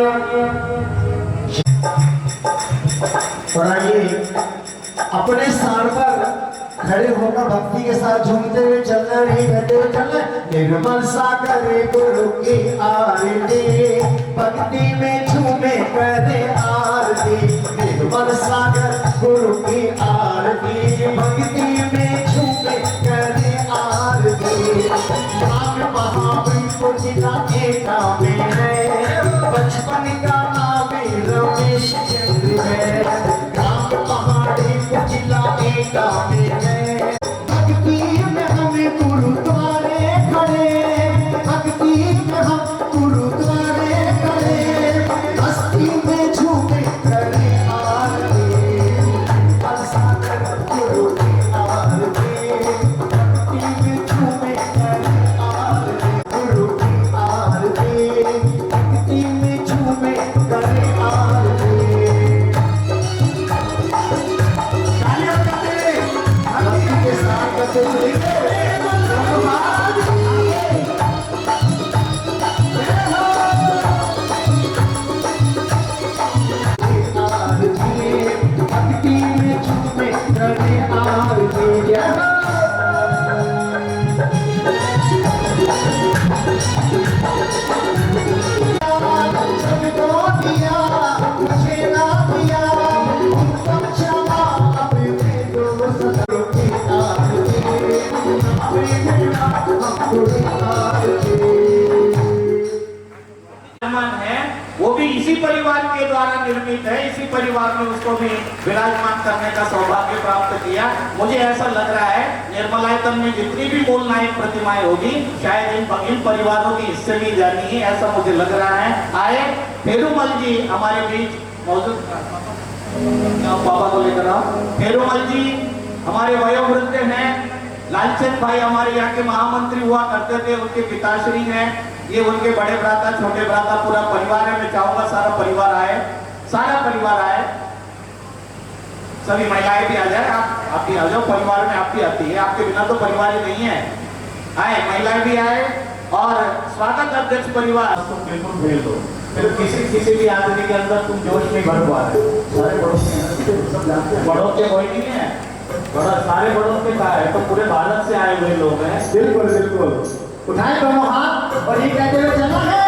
Speaker 7: और आइए अपने स्थान पर खड़े होकर भक्ति के साथ झूमते हुए चलना, नहीं कहते हुए चलना। निर्मल सागर गुरु की आरती, भक्ति में झूमे करे आरती। निर्मल सागर गुरु की आरती, भक्ति में झूमे करे आरती। नाम महावीर जिला एका में है, बचपन का नाम रमेश चंद्र है। नाम महावीर जिला एका में है, भक्ति में हमें गुरुद्वारे खड़े, भक्ति में हम गुरुद्वारे खड़े। हस्ती में झूमे करे आरती, सागर गुरु की आरती। भक्ति में झूमे करे आरती, गुरु की आरती। भक्ति में झूमे करे आरती। भक्ति के साथ करते हुए भक्ति में झूमे करे आरती। सबको दिया मुझे ना दिया, तुम क्षमा अपने दोस्त की आरती।
Speaker 6: है वो भी इसी परिवार के द्वारा निर्मित है, इसी परिवार में उसको भी विराजमान करने का सौभाग्य प्राप्त किया। मुझे ऐसा लग रहा है निर्मलायतन में जितनी भी मूल नायक प्रतिमाएं होगी शायद इन परिवारों की हिस्से ली जानी है, ऐसा मुझे लग रहा है। आए फेरूमल जी हमारे बीच मौजूद, बाबा को लेकर आओ। फेरूमल जी हमारे वयोवृद्ध हैं। लालचंद भाई हमारे यहाँ के महामंत्री हुआ करते थे, उनके पिताश्री हैं। ये उनके बड़े भ्राता, छोटे भ्राता, पूरा परिवार है। मैं चाहूंगा सारा परिवार आए, सारा परिवार आए, सभी महिलाएं भी आ जाए। आप भी आ जाओ, परिवार में आप भी आती है, आपके बिना तो परिवार ही नहीं है। आए, महिलाएं भी आए और स्वागत अध्यक्ष परिवार तुम बिल्कुल भेज दो। फिर किसी भी आदमी के अंदर तुम जोश नहीं भर पा रहे। सारे बड़ों के कोई नहीं है, बड़ा सारे बड़ों के का है, तो पूरे भारत से आए हुए लोग हैं।
Speaker 7: बिल्कुल बिल्कुल। उठाए दोनों हाथ और ये कहते हुए चलना है।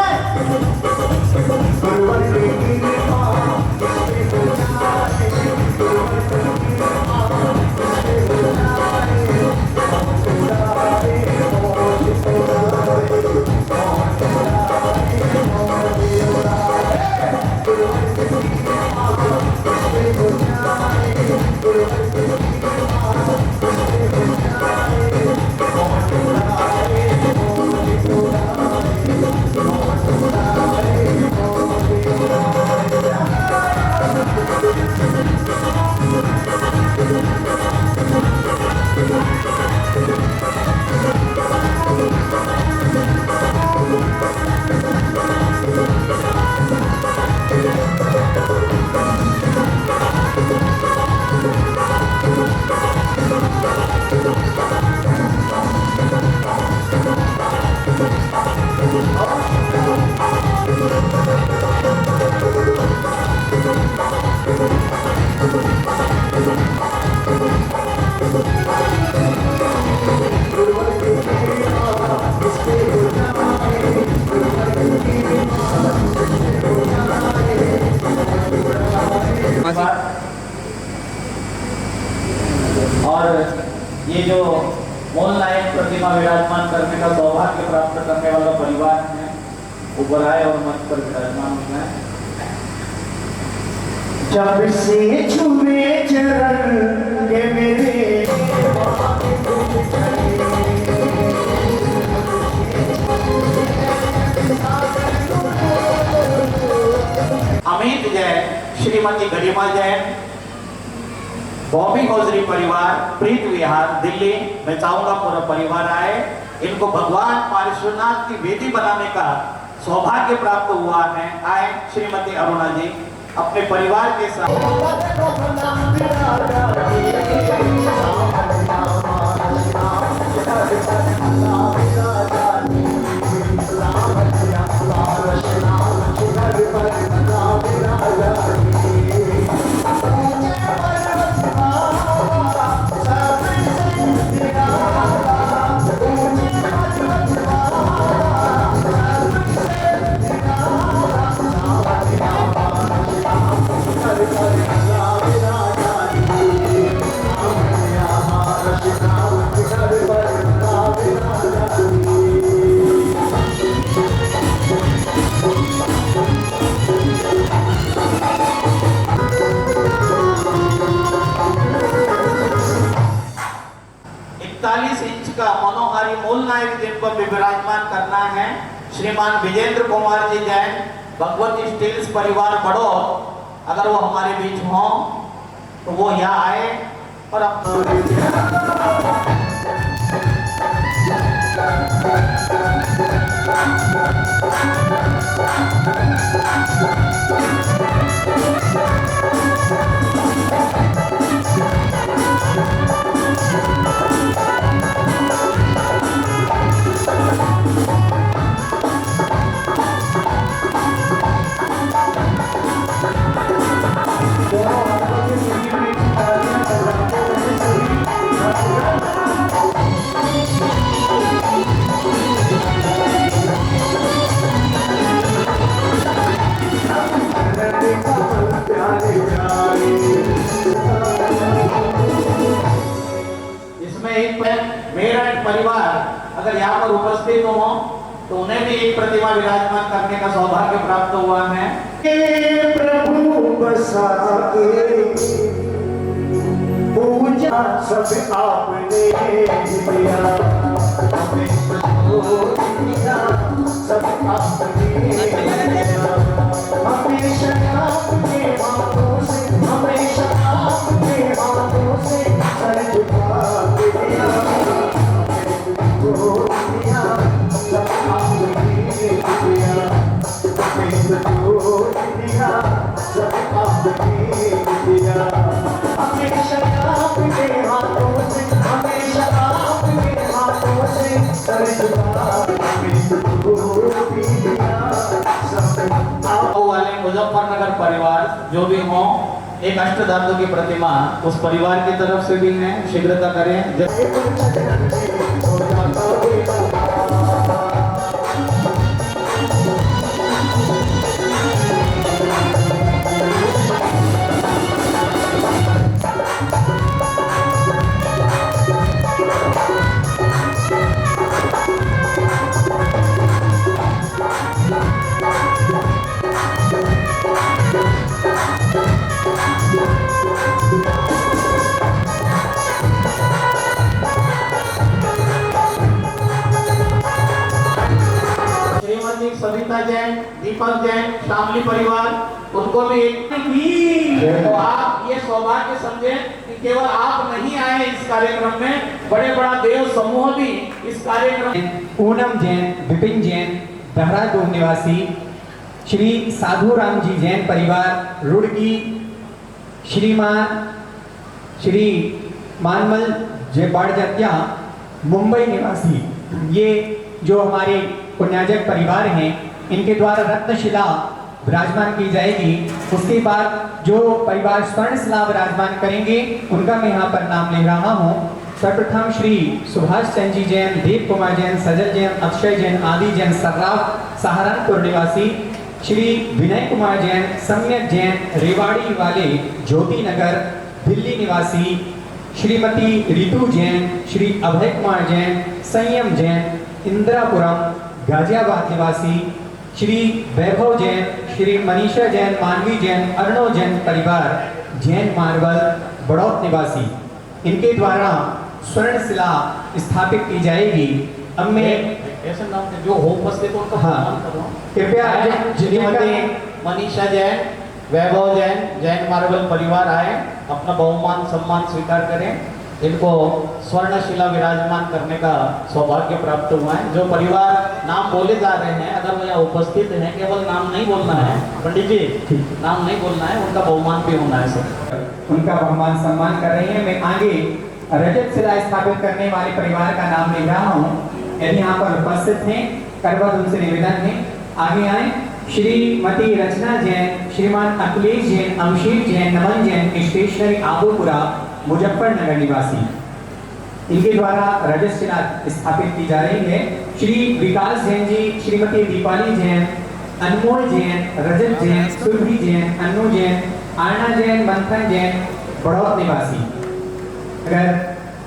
Speaker 6: और ये जो मूल नायक प्रतिमा विराजमान करने का सौभाग्य प्राप्त करने वाला परिवार है, ऊपर आए और मंच पर विराजमान होना है।
Speaker 7: जब से छुए चरण ये मेरे
Speaker 6: अमित जैन, श्रीमती गरिमा जैन, बॉबी हौजरी परिवार, प्रीत विहार, दिल्ली। मैं चाहूंगा पूरा परिवार आए। इनको भगवान पार्श्वनाथ की वेदी बनाने का सौभाग्य प्राप्त हुआ है। आए श्रीमती अरुणा जी अपने परिवार के साथ। नायक जिनको विराजमान करना है, श्रीमान विजेंद्र कुमार जी जैन, भगवती स्टील्स परिवार बड़ौद, अगर वो हमारे बीच हों तो वो यहाँ आए और मेरा एक परिवार अगर यहाँ पर उपस्थित हो तो उन्हें भी एक प्रतिमा विराजमान करने का सौभाग्य प्राप्त हुआ है।
Speaker 7: प्रभु बसा के पूजा सब आपने दिया, सब आपने दिया, हमेशा आपके हाथों से, हमेशा आपके हाथों से सर झुका दिया, सब आपने दिया, सब आपने दिया, हमेशा आपके हाथों से, हमेशा आपके हाथों से सर झुका
Speaker 6: वाले मुजफ्फरनगर परिवार जो भी हो, एक अष्टधातु की प्रतिमा उस परिवार की तरफ से भी है, शीघ्रता करें। सविता जैन, दीपक जैन, शामली परिवार, उनको भी तो आप ये सौभाग्य समझे कि केवल आप नहीं आए इस कार्यक्रम में, बड़े बड़ा देव समूह भी इस कार्यक्रम।
Speaker 8: पूनम जैन, विपिन जैन, देहरादून निवासी, श्री साधु राम जी जैन परिवार रुड़की, श्रीमान श्री मानमल जय बाड़जत्या मुंबई निवासी, ये जो हमारे पुण्याजक परिवार हैं, इनके द्वारा रत्नशिला विराजमान की जाएगी। उसके बाद जो परिवार स्वर्णशिला विराजमान करेंगे उनका मैं यहाँ पर नाम ले रहा हूँ। सर्वप्रथम श्री सुभाष चंद्र जी जैन, देव कुमार जैन, सजल जैन, अक्षय जैन, आदि जैन सर्राफ सहारनपुर निवासी, श्री विनय कुमार जैन, सम्यक जैन, रेवाड़ी वाले ज्योति नगर दिल्ली निवासी, श्रीमती रितु जैन, श्री अभय कुमार जैन, संयम जैन, इंदिरापुरम गाजियाबाद निवासी, श्री वैभव जैन, श्री मनीषा जैन, मानवी जैन, अर्णव जैन परिवार जैन मार्बल बड़ौत निवासी, इनके द्वारा स्वर्णशिला स्थापित की जाएगी। अब मैं
Speaker 6: ऐसे नाम जो हो उपस्थित उनका सम्मान कर रहा हूं।
Speaker 8: कृपया
Speaker 6: श्रीमती मनीषा जैन, वैभव जैन, जैन मार्बल परिवार आए, अपना बहुमान सम्मान स्वीकार करें। इनको स्वर्णशिला विराजमान करने का सौभाग्य प्राप्त हुआ है। जो परिवार नाम बोले जा रहे हैं, अगर वो यहाँ उपस्थित हैं, केवल नाम नहीं बोलना है पंडित जी, नाम नहीं बोलना है, उनका बहुमान भी होना है सर।
Speaker 8: उनका बहुमान सम्मान कर रहे हैं। मैं आगे रजत शिला स्थापित करने वाले परिवार का नाम ले रहा हूँ। यदि यहाँ पर उपस्थित हैं, करवत उनसे निवेदन है आगे आए। श्रीमती रचना जैन, श्रीमान अखिलेश जैन, अमशीर जैन, नमन जैन, स्टेशनरी आबूपुरा मुजफ्फरनगर निवासी, इनके द्वारा रजत शिला स्थापित की जा रही है। श्री विकास जैन जी, श्रीमती दीपाली जैन, अनमोल जैन, रजत जैन, सुरभि जैन, अन्नू जैन, आरना जैन, मंथन जैन बड़ौत निवासी, अगर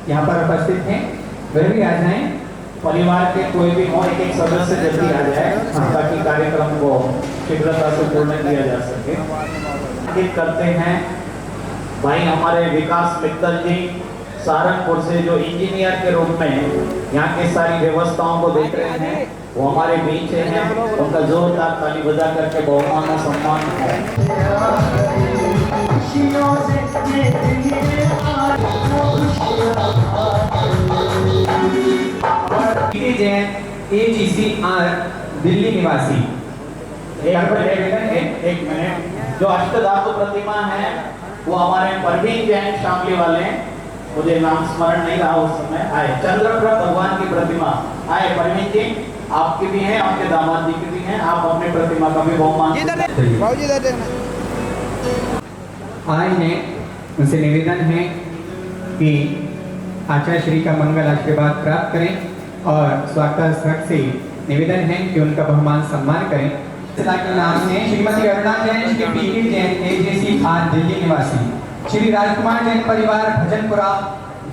Speaker 8: यहाँ पर उपस्थित हैं वह भी आ जाएं।
Speaker 6: परिवार के कोई भी हो, एक सदस्य जल्दी आ जाए ताकि कार्यक्रम को शीघ्रता से पूर्ण किया जा सके। करते हैं भाई हमारे विकास मित्तल जी, सहारनपुर से जो इंजीनियर के रूप में यहाँ की सारी व्यवस्थाओं को देख रहे हैं, वो हमारे बीच हैं। उनका जोरदार ताली बजा करके बहुमान और सम्मान
Speaker 2: खुशियों से
Speaker 8: जैन AGCR दिल्ली निवासी।
Speaker 6: एक मिनट, जो अष्टधातु प्रतिमा है वो हमारे परवीन जैन शामली वाले, मुझे नाम स्मरण नहीं रहा उस समय, आए। चंद्रप्रभ भगवान की प्रतिमा आए। परवीन जी आपकी भी है, आपके दामाद जी की भी है, आप अपनी प्रतिमा का भी बहुमान
Speaker 8: आए हैं। उनसे निवेदन है कि आचार्य श्री का मंगल आशीर्वाद प्राप्त करें और स्वागत से निवेदन है कि उनका बहुमान सम्मान करें। के नाम है श्रीमती अरुणा जैन, श्री पीके जैन AGCR दिल्ली निवासी, श्री राजकुमार जैन परिवार भजनपुरा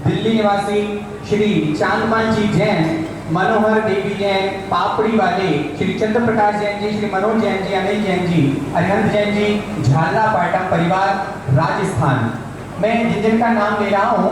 Speaker 8: दिल्ली निवासी, श्री चांदमान जी जैन, मनोहर देवी जैन पापड़ी वाले, श्री चंद्र प्रकाश जैन जी, श्री मनोज जैन जी, अनिल जैन जी, अरिहंत जैन जी झाला पाटम परिवार राजस्थान। मैं जिन जिन का नाम ले रहा हूँ,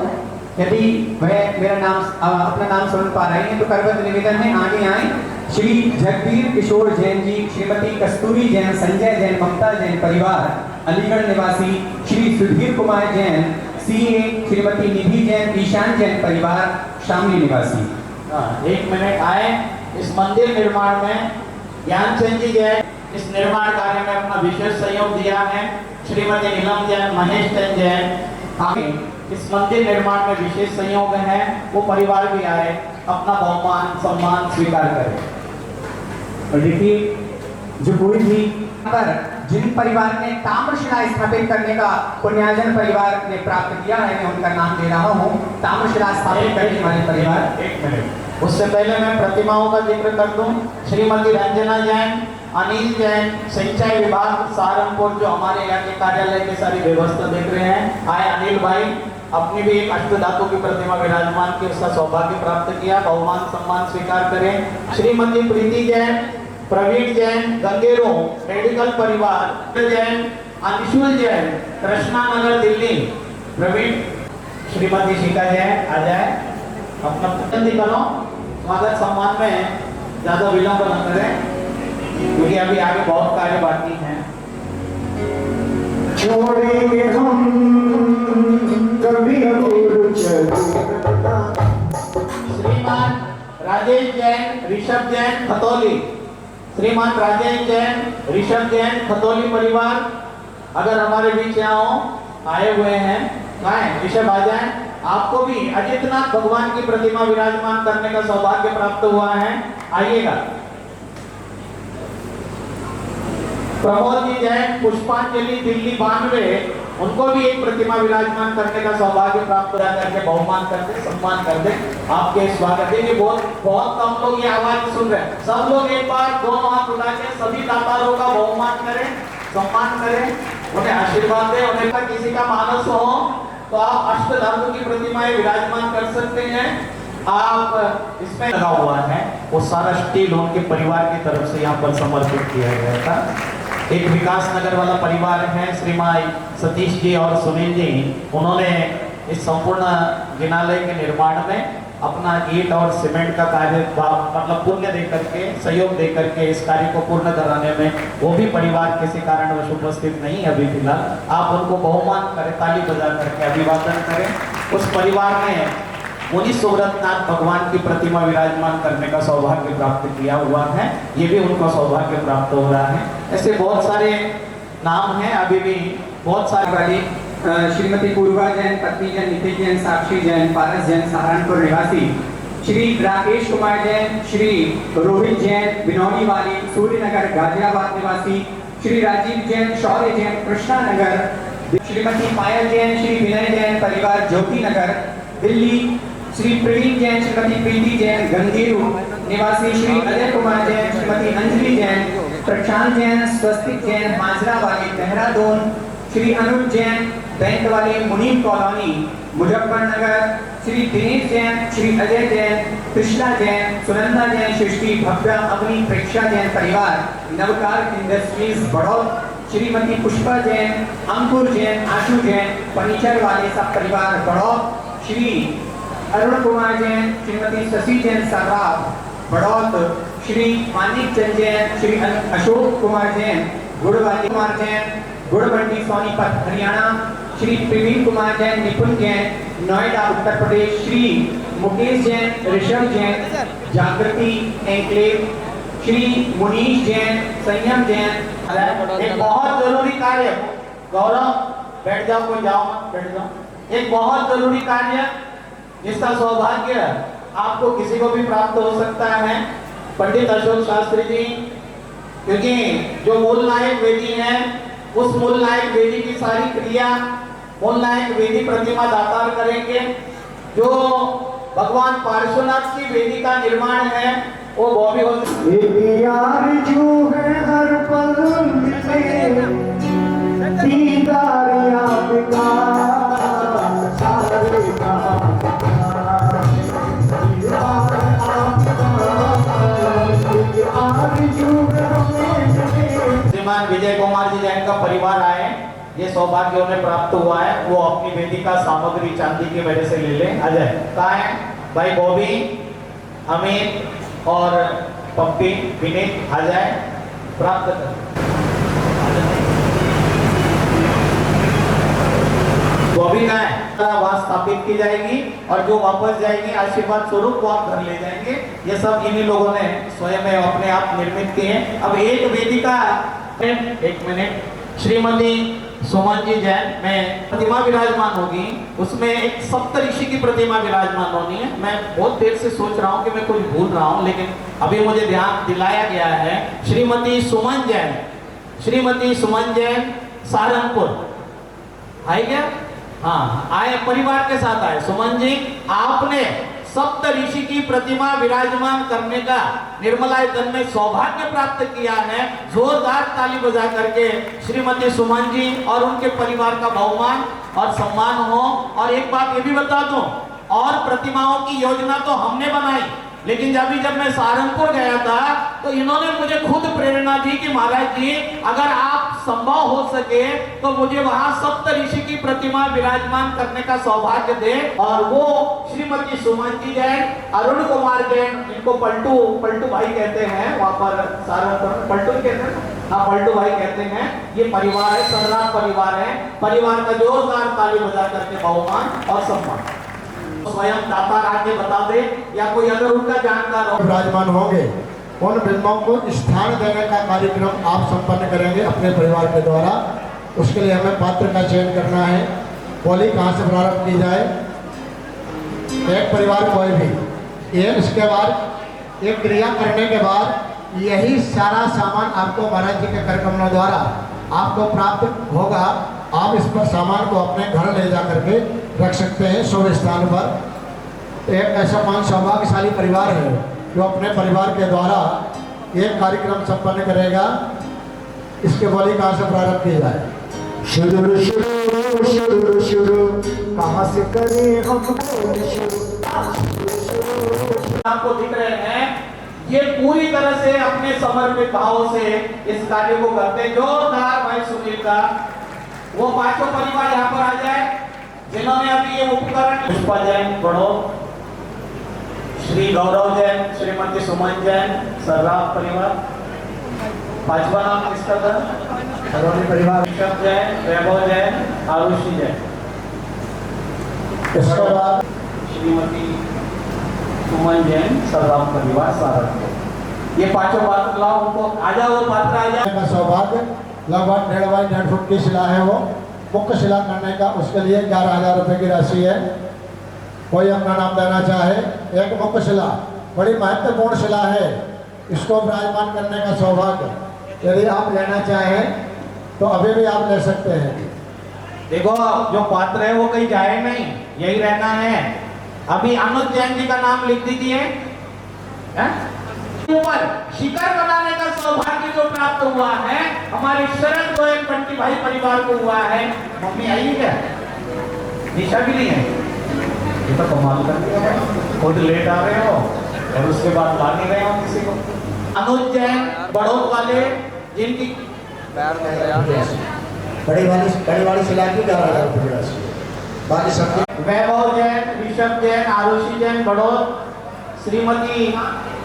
Speaker 8: यदि वह मेरा नाम अपना नाम सुन पा रहे हैं तो करबद्ध निवेदन है आगे आए। श्री जगबीर किशोर जैन जी, श्रीमती कस्तूरी जैन, संजय जैन, ममता जैन परिवार अलीगढ़ निवासी, श्री सुधीर कुमार जैन CA, श्रीमती निधि जैन, ईशान जैन परिवार शामली निवासी।
Speaker 6: एक मिनट आए। इस मंदिर निर्माण में ज्ञानचंद जी जैन इस निर्माण कार्य में अपना विशेष सहयोग दिया है। श्रीमती नीलम जैन, महेश चंद जैन आगे इस मंदिर निर्माण में विशेष सहयोग है, वो परिवार भी आए, अपना बहुमान सम्मान स्वीकार करें।
Speaker 8: और देखिए, जो कोई भी पर जिन परिवार ने ताम्रशिला स्थापित करने का पुण्यार्जन परिवार ने प्राप्त किया है, मैं उनका नाम दे रहा हूँ। ताम्रशिला स्थापित करने वाले परिवार।
Speaker 6: एक मिनट, उससे पहले मैं प्रतिमाओं का जिक्र कर दूं। श्रीमती रंजना जैन, अनिल जैन, सिंचाई विभाग सहारनपुर, जो हमारे यहाँ के कार्यालय की सारी व्यवस्था देख रहे हैं, आए। अनिल भाई अपनी भी एक अष्टधातु की प्रतिमा विराजमान की, उसका सौभाग्य प्राप्त किया, बहुमान सम्मान स्वीकार करें। श्रीमती प्रीति जैन, प्रवीण जैन गंगेरो मेडिकल परिवार जैन, अंशुल जैन कृष्णा नगर दिल्ली, प्रवीण। श्रीमती शिखा जैन आ जाए, अपना पसंद करो, स्वागत सम्मान में ज्यादा विलंब न करें क्योंकि अभी आगे बहुत कार्य बाकी हैं।
Speaker 2: छोड़ेंगे हम कभी
Speaker 6: श्रीमान राजेश जैन, ऋषभ जैन खतौली, श्रीमान राजेश जैन, ऋषभ जैन खतौली परिवार अगर हमारे बीच यहाँ आए हुए हैं, आए ऋषभ आ जाए। आपको भी अजितनाथ भगवान की प्रतिमा विराजमान करने का सौभाग्य प्राप्त हुआ है, आइएगा। प्रमोद जी जैन, पुष्पांजलि दिल्ली 92, उनको भी एक प्रतिमा विराजमान करने का सौभाग्य प्राप्त करके बहुमान कर दे, सम्मान कर दे। आपके स्वागत है। बहुत कम लोग ये आवाज सुन रहे हैं, सब लोग एक बार दोनों हाथ उठा के सभी दातारों का बहुमान करें, सम्मान करें, उन्हें आशीर्वाद दें। उन्हें का किसी का मानस हो तो आप अष्टधातु की प्रतिमाएं विराजमान कर सकते हैं। आप इसमें लगा हुआ है, वो सारा स्टील उनके परिवार की तरफ से यहाँ पर समर्पित किया गया था। एक विकास नगर वाला परिवार है, श्रीमान सतीश जी और सुनील जी, उन्होंने इस संपूर्ण जिनालय के निर्माण में अपना ईंट और सीमेंट का कार्य मतलब पुण्य दे करके, सहयोग दे करके इस कार्य को पूर्ण कराने में वो भी परिवार किसी कारणवश उपस्थित नहीं अभी फिलहाल। आप उनको बहुमान करें, ताली बजा करके अभिवादन करें। उस परिवार ने मुनि सुव्रतनाथ भगवान की प्रतिमा विराजमान करने का सौभाग्य प्राप्त किया हुआ है, ये भी उनका सौभाग्य प्राप्त हो रहा है। ऐसे बहुत सारे नाम हैं, अभी भी बहुत सारे
Speaker 8: वाली श्रीमती पूर्वा जैन, पत्नी जैन, नितिन जैन, साक्षी जैन, पारस जैन सहारनपुर निवासी, श्री राकेश कुमार जैन, श्री रोहित जैन बिनौनी वाली सूर्यनगर गाजियाबाद निवासी, श्री राजीव जैन, शौर्य जैन कृष्णा नगर, श्रीमती पायल जैन, श्री विनय जैन परिवार ज्योति नगर दिल्ली, श्री प्रवीण जैन, श्रीमती प्रीति जैन गंगेरू निवासी, श्री अजय कुमार जैन, श्रीमती अंजलि जैन, प्रशांत जैन, स्वस्तिक जैन माजरा वाली देहरादून, श्री अनुज जैन बैंक वाले मुनीम कॉलोनी मुजफ्फरनगर, श्री दिनेश जैन, श्री अजय जैन, कृष्णा जैन, सुनंदा जैन, सृष्टि भव्या अग्नि प्रेक्षा जैन परिवार नवकार इंडस्ट्रीज बड़ौद, श्रीमती पुष्पा जैन, अंकुर जैन, आशु जैन फर्नीचर वाले सब परिवार बड़ौद, श्री अरुण कुमार जैन, श्रीमती शशि जैन सर्राफ बड़ौत, श्री मानिक चंद जैन, श्री अशोक कुमार जैन गुड़वाली, कुमार जैन गुड़बंडी सोनीपत हरियाणा, श्री प्रवीण कुमार जैन निपुण जैन नोएडा उत्तर प्रदेश, श्री मुकेश जैन ऋषभ जैन जागृति एंक्लेव, श्री मुनीश जैन संयम जैन।
Speaker 6: एक बहुत जरूरी कार्य, गौरव बैठ जाओ, कोई जाओ मत, बैठ जाओ। एक बहुत जरूरी कार्य जिसका सौभाग्य आपको किसी को भी प्राप्त हो सकता है, पंडित अशोक शास्त्री जी, क्योंकि जो मूल नायक वेदी है उस मूल नायक वेदी की सारी क्रिया मूल नायक वेदी प्रतिमा दातार करेंगे। जो भगवान पार्श्वनाथ की वेदी का निर्माण है वो बॉबी हो
Speaker 2: आरज़ू है हर पल मिले दीदार आपका सारे
Speaker 6: श्रीमान विजय कुमार जी जैन का परिवार आए, ये सौभाग्य उन्हें प्राप्त हुआ है, वो अपनी बेटी का सामग्री चांदी की वजह से ले ले। अजय कहाँ है भाई? बॉबी, अमित और पप्पी विनीत आ जाए, प्राप्त कर। बॉबी का है वहां स्थापित की जाएगी और जो वापस जाएगी आशीर्वाद स्वरूप वो आप घर ले जाएंगे। ये सब इन्हीं लोगों ने स्वयं अपने आप निर्मित किए हैं। अब एक वेदिका, एक मिनट, श्रीमती सुमन जी जैन में प्रतिमा विराजमान होगी, उसमें एक सप्तऋषि की प्रतिमा विराजमान होनी है। मैं बहुत देर से सोच रहा हूँ कि मैं कुछ भूल रहा हूँ, लेकिन अभी मुझे ध्यान दिलाया गया है। श्रीमती सुमन जैन, श्रीमती सुमन जैन सहारनपुर आए क्या? हाँ आए, परिवार के साथ आए। सुमन जी, आपने सप्त ऋषि की प्रतिमा विराजमान करने का निर्मलायतन में सौभाग्य प्राप्त किया है। जोरदार ताली बजा करके श्रीमती सुमन जी और उनके परिवार का बहुमान और सम्मान हो। और एक बात ये भी बता दूं, और प्रतिमाओं की योजना तो हमने बनाई, लेकिन जब मैं सहारनपुर गया था तो इन्होंने मुझे खुद प्रेरणा दी कि महाराज जी अगर आप संभव हो सके तो मुझे वहां सप्त ऋषि की प्रतिमा विराजमान करने का सौभाग्य दे। और वो श्रीमती सुमन जी जैन, अरुण कुमार जैन, इनको पलटू भाई कहते हैं, वहां पर सहारनपुर पलटू कहते हैं, हाँ पलटू भाई कहते हैं। ये परिवार है, सर्राफ परिवार है। परिवार का जोरदार ताली बजा करके बहुमान और सम्मान स्वयं दाता आके बता दे, या कोई अगर उनका जानकार हो
Speaker 4: विराजमान होंगे, उन बिंबों को स्थान देने का कार्यक्रम आप संपन्न करेंगे अपने परिवार के द्वारा। उसके लिए हमें पात्र का चयन करना है। बोली कहाँ से प्रारंभ की जाए? एक परिवार कोई भी, ये इसके बाद एक क्रिया करने के बाद यही सारा सामान आपको महाराज जी के कर कमलों द्वारा आपको प्राप्त होगा। आप इस पर सामान को अपने घर ले जा करके रख सकते हैं शुभ स्थान पर। एक ऐसा मान सौभाग्यशाली परिवार है जो अपने परिवार के द्वारा एक कार्यक्रम संपन्न करेगा। इसके बोली कहाँ से प्रारंभ की जाए?
Speaker 2: शुरू शुरू शुरू शुरू कहाँ से करें हम शुरू?
Speaker 6: आपको दिख रहे हैं, ये पूरी तरह से अपने समर्पित भाव से इस कार्य को करते। जोरदार भाई सुनील का, वो पांचों परिवार यहाँ पर आ जाए जिन्होंने अभी ये उपकरण। पुष्पा जैन बड़ो, श्री गौरव जैन, श्रीमती सुमन जैन सर्राफ परिवार। पांचवा नाम किसका था?
Speaker 4: सरोनी परिवार।
Speaker 6: ऋषभ जैन, वैभव जैन, आरुषि जैन।
Speaker 4: इसके बाद
Speaker 6: श्रीमती सुमन जैन सर्राफ परिवार सहारनपुर। ये पांचों पात्र लाओ उनको, आ जाओ, वो पात्र आ जाए।
Speaker 4: का सौभाग्य लगभग 1.5 बाई 1.5 फुट की शिला है, वो मुख्य शिला करने का उसके लिए 11,000 रुपये की राशि है। कोई अपना नाम देना चाहे, एक मुख्य शिला बड़ी महत्वपूर्ण शिला है, इसको विराजमान करने का सौभाग्य यदि आप लेना चाहें तो अभी भी आप ले सकते हैं।
Speaker 6: देखो जो पात्र है वो कहीं जाए नहीं, यही रहना है। अभी अनुज जैन जी का नाम लिख दीजिए। ऊपर शिखर बनाने का सौभाग्य जो प्राप्त हुआ है हमारे शरण गोयल पंटी भाई परिवार को हुआ है। मम्मी आई है क्या? निशा भी नहीं है? ये तो कमाल कर दिया भाई, खुद लेट आ रहे हो और उसके बाद ला नहीं रहे हो किसी को। अनुज जैन बड़ौत वाले, जिनकी
Speaker 4: बड़ी वाली शिला की 11,000 रुपये की राशि। बाकी सबके
Speaker 6: वैभव जैन, ऋषभ जैन, आरुषि जैन बड़ौद, श्रीमती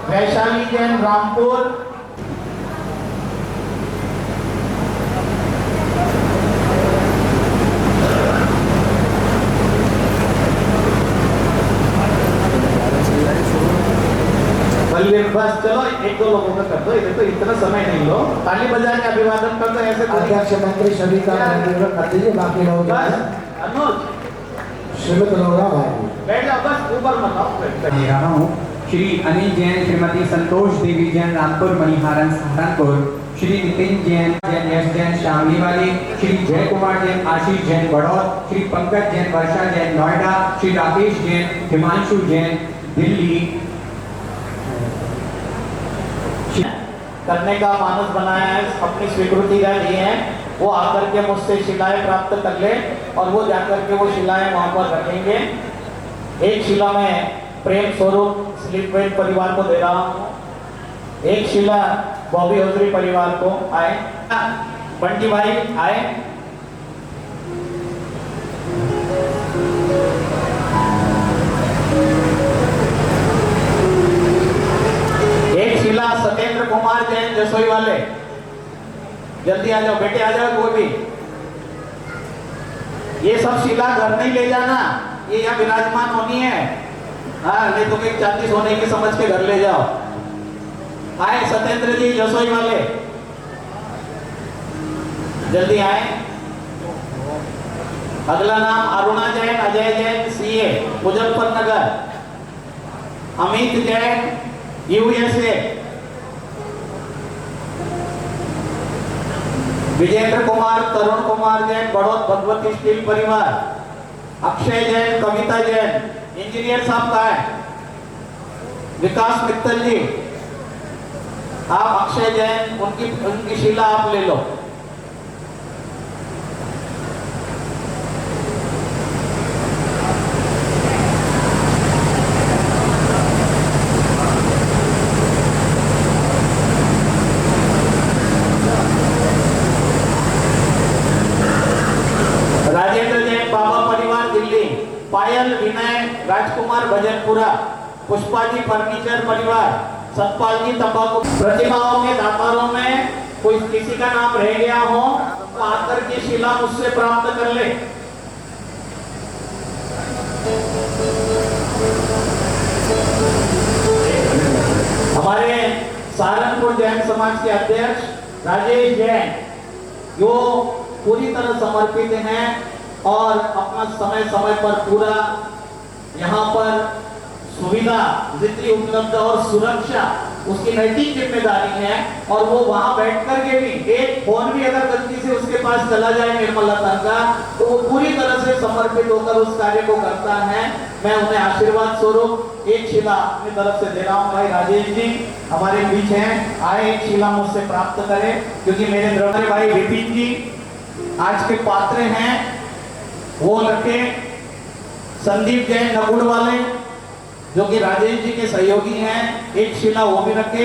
Speaker 6: वैशाली जैन रामपुर, बलवीर बस चलो एक दो लोगों का कर दो, इधर तो इतना समय नहीं लो, ताली बजा के अभिवादन कर दो ऐसे
Speaker 4: अध्यक्ष मंत्री सभी का अभिवादन कर दीजिए। बाकी लोग
Speaker 6: बस अनुज
Speaker 4: श्रीमती लोरा भाई
Speaker 6: बैठ जाओ, बस ऊपर मत आओ।
Speaker 8: दे रहा हूँ श्री अनिल जैन, श्रीमती संतोष देवी जैन रामपुर मणिहारन सहारनपुर, श्री नितिन जैन, यश जैन शामली वाली, श्री जय कुमार जैन, आशीष जैन बड़ौद, श्री पंकज जैन, वर्षा जैन नोएडा, श्री राकेश जैन, हिमांशु जैन दिल्ली।
Speaker 6: करने का मानस बनाया है, अपनी स्वीकृति का लिए है, वो आकर के मुझसे शिलाएं प्राप्त कर ले और वो जाकर के वो शिलाएं वहां पर रखेंगे। एक शिला में प्रेम स्वरूप स्लीपवेल परिवार को दे रहा हूँ, एक शिला बॉबी हौजरी परिवार को आए, बंटी भाई आए, एक शिला सत्येंद्र कुमार जैन जसोई वाले, जल्दी आ जाओ बेटे, आ जाओ वो भी। ये सब शिला घर नहीं ले जाना, ये यहाँ विराजमान होनी है। हाँ, नहीं तो एक चांदी सोने की समझ के घर ले जाओ। आए सत्येंद्र जी जसोई वाले, जल्दी आए। अगला नाम अरुणा जैन, अजय जैन सीए मुजफ्फरनगर, अमित जैन यूएसए, विजेंद्र कुमार, तरुण कुमार जैन बड़ौद भगवती स्टील परिवार, अक्षय जैन, कविता जैन, इंजीनियर साहब का है, विकास मित्तल जी, आप अक्षय जैन, उनकी शिला आप ले लो। राजेंद्र जैन बाबा परिवार दिल्ली, पायल विनय राजकुमार भजनपुरा, पुष्पा जी फर्नीचर परिवार, सतपाल जी तंबाकू। प्रतिमाओं के दातारों में कोई किसी का नाम रह गया हो तो आकर की शिला मुझसे प्राप्त कर ले। हमारे सहारनपुर जैन समाज के अध्यक्ष राजेश जैन, जो पूरी तरह समर्पित हैं और अपना समय समय पर पूरा यहाँ पर सुविधा जितनी उपलब्ध और सुरक्षा उसकी नैतिक जिम्मेदारी है, और वो वहां बैठ कर के भी एक फोन भी अगर गलती से उसके पास चला जाए निर्मलता का, तो वो पूरी तरह से समर्पित होकर उस कार्य को करता है। मैं उन्हें आशीर्वाद स्वरूप एक शिला अपनी तरफ से दे रहा हूँ। भाई राजेश जी हमारे बीच हैं, आए एक शिला मुझसे प्राप्त करें, क्योंकि मेरे द्रव्य भाई विपिन जी आज के पात्र हैं, वो रखे। संदीप जैन नगुड़ वाले जो कि राजेश जी के सहयोगी हैं, एक शिला वो भी रखे।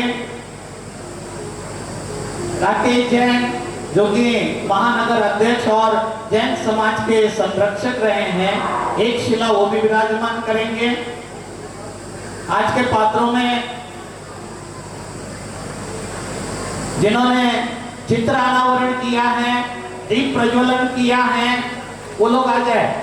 Speaker 6: राकेश जैन जो कि महानगर अध्यक्ष और जैन समाज के संरक्षक रहे हैं, एक शिला वो भी विराजमान करेंगे। आज के पात्रों में जिन्होंने चित्र अनावरण किया है, दीप प्रज्वलन किया है, वो लोग आ जाए।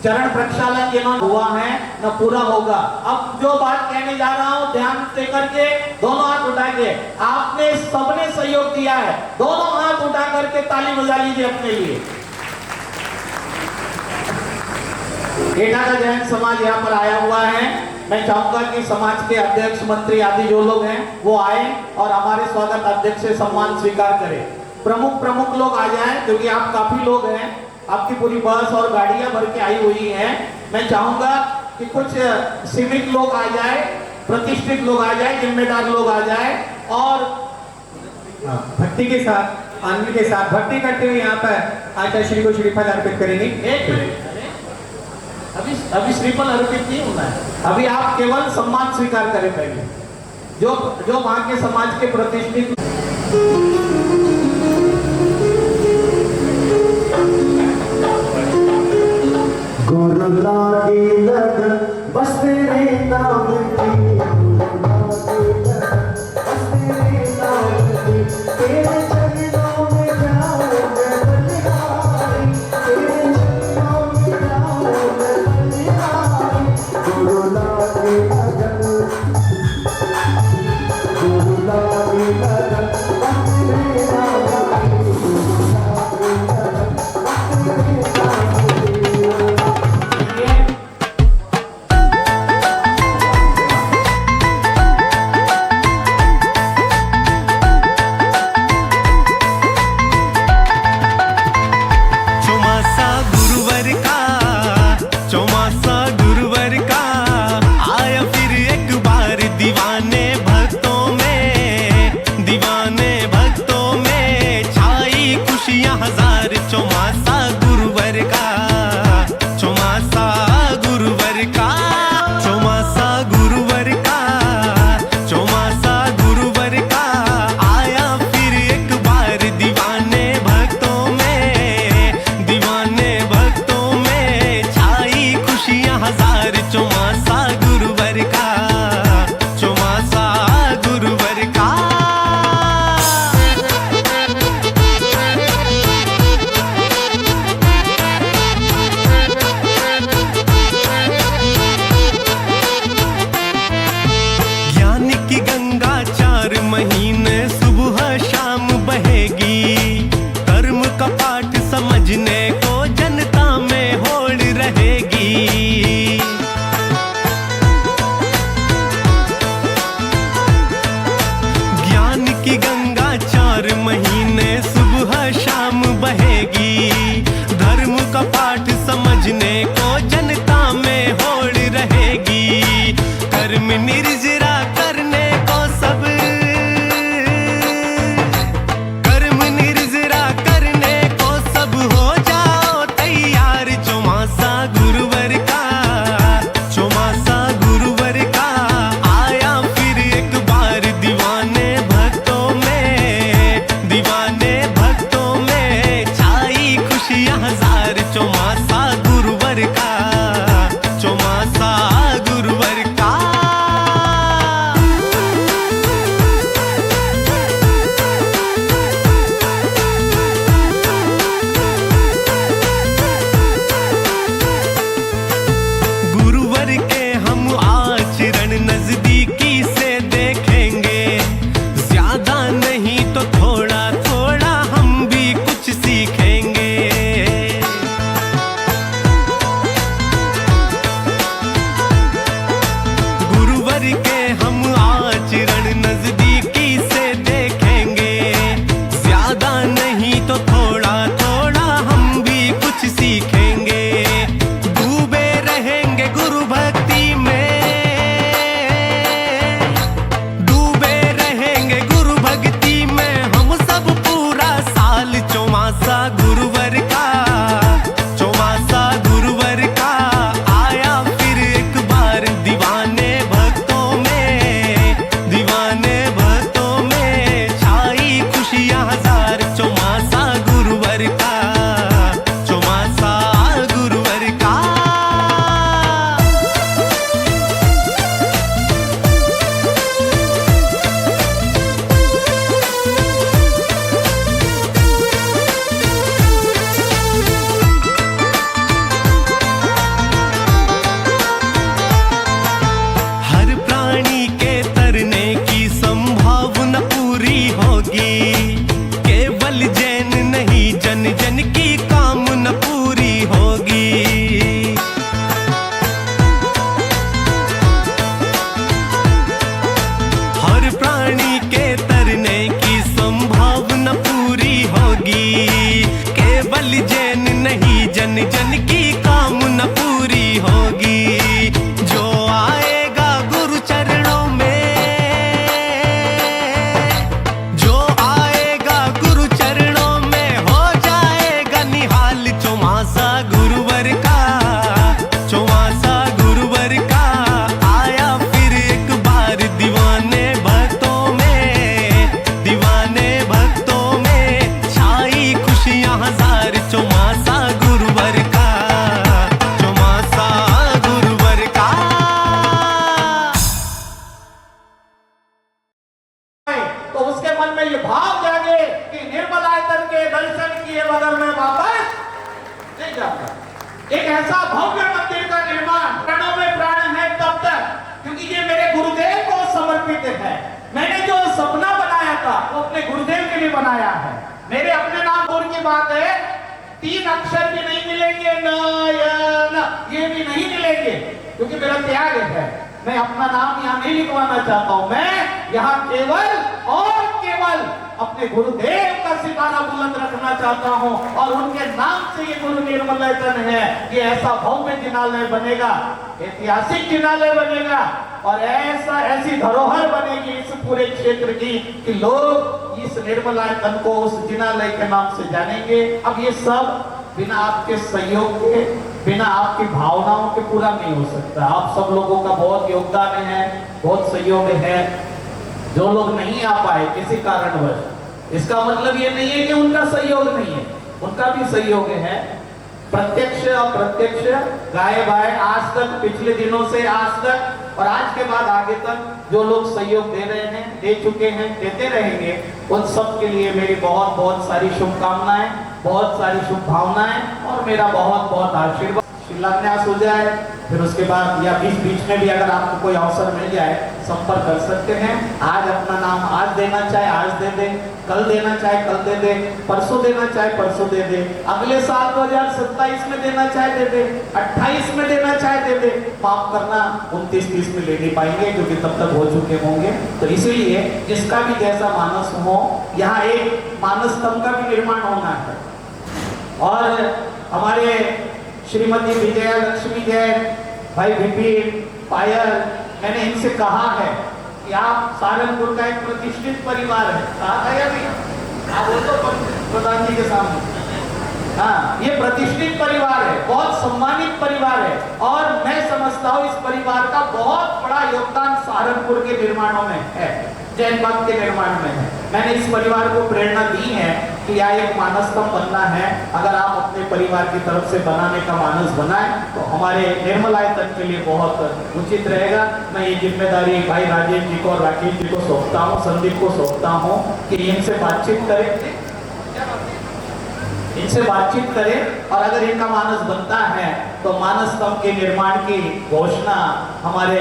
Speaker 6: चरण प्रक्षालन जिन्होंने हुआ है न पूरा होगा। अब जो बात कहने जा रहा हूं ध्यान से करके दोनों हाथ उठा के, आपने सबने सहयोग दिया है, दोनों हाथ उठा करके ताली बजा लीजिए अपने लिए। एटा का जैन समाज यहाँ पर आया हुआ है। मैं चाहूंगा कि समाज के अध्यक्ष मंत्री आदि जो लोग हैं वो आए और हमारे स्वागत अध्यक्ष से सम्मान स्वीकार करें। प्रमुख लोग आ जाएं, क्योंकि आप काफी लोग हैं, आपकी पूरी बस और गाड़ियां भर के आई हुई हैं। मैं चाहूंगा कि कुछ सिविक लोग आ जाए, प्रतिष्ठित लोग आ जाए, जिम्मेदार लोग आ जाए और
Speaker 8: भक्ति के साथ, आनंद के साथ भक्ति करते हुए यहाँ पर आचार्य श्री को श्रीफल अर्पित करेंगे।
Speaker 6: एक मिनट, अभी श्रीफल अर्पित नहीं होना है, अभी आप केवल सम्मान स्वीकार करें पहले, जो वहां के समाज के प्रतिष्ठित।
Speaker 2: लागी लगन बस तेरे नाम की, बस तेरे नाम की, तेरे चरणों में जाऊं मैं बलिहारी, तेरे चरणों में जाऊं मैं बलिहारी। गुरु लागी लगन, गुरु लागी लगन बस तेरे नाम की, गुरु लागी लगन बस तेरे नाम की।
Speaker 6: ऐसा भव्य मंदिर का निर्माण, प्राणों में प्राण है तब तक, क्योंकि ये मेरे गुरुदेव को समर्पित है। मैंने जो सपना बनाया था वो अपने गुरुदेव के लिए बनाया है। मेरे अपने नाम दूर की बात है, 3 अक्षर भी नहीं मिलेंगे, नयन ये भी नहीं मिलेंगे, क्योंकि मेरा त्याग है। मैं अपना नाम यहाँ नहीं लिखवाना चाहता हूँ, मैं यहाँ केवल और केवल अपने गुरुदेव का सितारा बुलंद रखना चाहता हूँ, और उनके नाम से ये गुरु निर्मलायतन है। ये ऐसा भव्य जिनालय बनेगा, ऐतिहासिक जिनालय बनेगा, और ऐसी धरोहर बनेगी इस पूरे क्षेत्र की कि लोग इस निर्मलायतन को उस जिनालय के नाम से जानेंगे। अब ये सब बिना आपके सहयोग के, बिना आपकी भावनाओं के पूरा नहीं हो सकता। आप सब लोगों का बहुत योगदान है, बहुत सहयोग है। जो लोग नहीं आ पाए किसी कारणवश, इसका मतलब ये नहीं है कि उनका सहयोग नहीं है, उनका भी सहयोग है। प्रत्यक्ष अप्रत्यक्ष, गाये बाये, आज तक, पिछले दिनों से आज तक और आज के बाद आगे तक जो लोग सहयोग दे रहे हैं, दे चुके हैं, देते रहेंगे, उन सब के लिए मेरी बहुत बहुत सारी शुभकामनाएं, बहुत सारी शुभ भावनाएं और मेरा बहुत बहुत आशीर्वाद। शिलान्यास हो जाए, फिर उसके बाद या बीच बीच में भी अगर आपको कोई अवसर मिल जाए संपर्क कर सकते हैं। आज अपना नाम आज देना चाहे आज दे दे, कल देना चाहे कल दे दे, परसों देना चाहे परसों दे दे, अगले साल 2027 में देना चाहे दे दे, 28 में देना चाहे दे दे। माफ करना 29-30 में ले नहीं पाएंगे क्योंकि तब तक हो चुके होंगे। तो इसीलिए जिसका भी जैसा मानस हो, यहाँ एक मानस स्तंभ का भी निर्माण होना है। और हमारे श्रीमती विजया लक्ष्मी जैन, भाई विपिन, पायल, मैंने इनसे कहा है कि आप सहारनपुर का एक प्रतिष्ठित परिवार है। कहा था या नहीं? आप बोल दो प्रधान जी के सामने। हाँ, ये प्रतिष्ठित परिवार है, बहुत सम्मानित परिवार है, और मैं समझता हूँ इस परिवार का बहुत बड़ा योगदान सहारनपुर के निर्माणों में है, जैन बाग के निर्माण में है। मैंने इस परिवार को प्रेरणा दी है कि यह एक मानस स्तंभ बनना है। अगर आप अपने परिवार की तरफ से बनाने का मानस बनाएं तो हमारे निर्मलायतन के लिए बहुत उचित रहेगा। मैं ये जिम्मेदारी भाई राजेश जी को और राकेश जी को सौंपता हूँ, संदीप को सौंपता हूँ कि इनसे बातचीत करें, इनसे बातचीत करें, और अगर इनका मानस बनता है तो मानस स्तंभ के निर्माण की घोषणा हमारे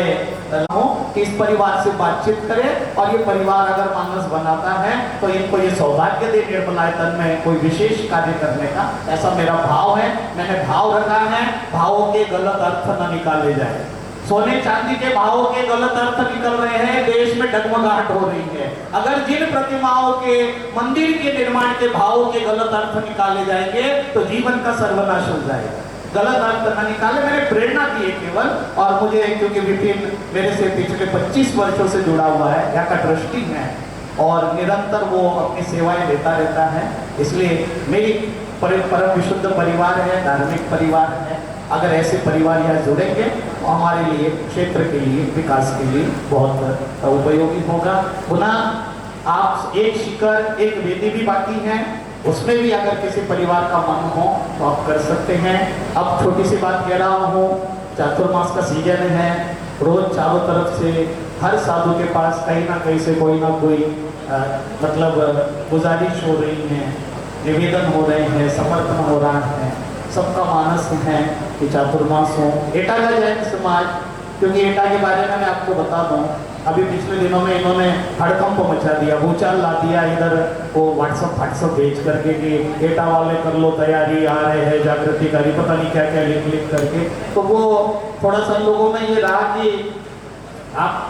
Speaker 6: कि इस परिवार से बातचीत करें, और ये परिवार अगर मानस बनाता है तो इनको ये सौभाग्य दे निर्मलायतन में कोई विशेष कार्य करने का। ऐसा मेरा भाव है, मैंने भाव रखा है। भावों के गलत अर्थ न निकाले जाए। सोने चांदी के भावों के गलत अर्थ निकल रहे हैं, देश में डगमगाहट हो रही है। अगर जिन प्रतिमाओं के, मंदिर के निर्माण के भावों के गलत अर्थ निकाले जाएंगे तो जीवन का सर्वनाश हो जाएगा। गलत अर्थ न निकाले, मैंने प्रेरणा दी है केवल। और मुझे, क्योंकि विपिन मेरे से पिछले 25 वर्षों से जुड़ा हुआ है, यहाँ का ट्रस्टी है और निरंतर वो अपनी सेवाएं देता रहता है, इसलिए मेरी परम विशुद्ध परिवार है, धार्मिक परिवार है। अगर ऐसे परिवार यहाँ जुड़ेंगे तो हमारे लिए, क्षेत्र के लिए, विकास के लिए बहुत उपयोगी होगा। पुनः आप एक शिखर, एक वेदी भी बाकी है, उसमें भी अगर किसी परिवार का मन हो तो आप कर सकते हैं। अब छोटी सी बात कह रहा हूँ, चातुर्मास का सीजन है, रोज चारों तरफ से हर साधु के पास कहीं ना कहीं से कोई ना कोई मतलब गुजारिश हो रही है, निवेदन हो रहे हैं, समर्थन हो रहा है। सबका मानस है कि चातुर्मास हो। एटा का जैन समाज, क्योंकि एटा के बारे में मैं आपको बता दूं, अभी पिछले दिनों में इन्होंने हड़कंप मचा दिया, भूचाल ला दिया इधर वो व्हाट्सअप भेज करके कि एटा वाले कर लो तैयारी, आ रहे हैं जागृतिकारी, पता नहीं क्या क्या लिख करके। तो वो थोड़ा सा लोगों में ये रहा कि आप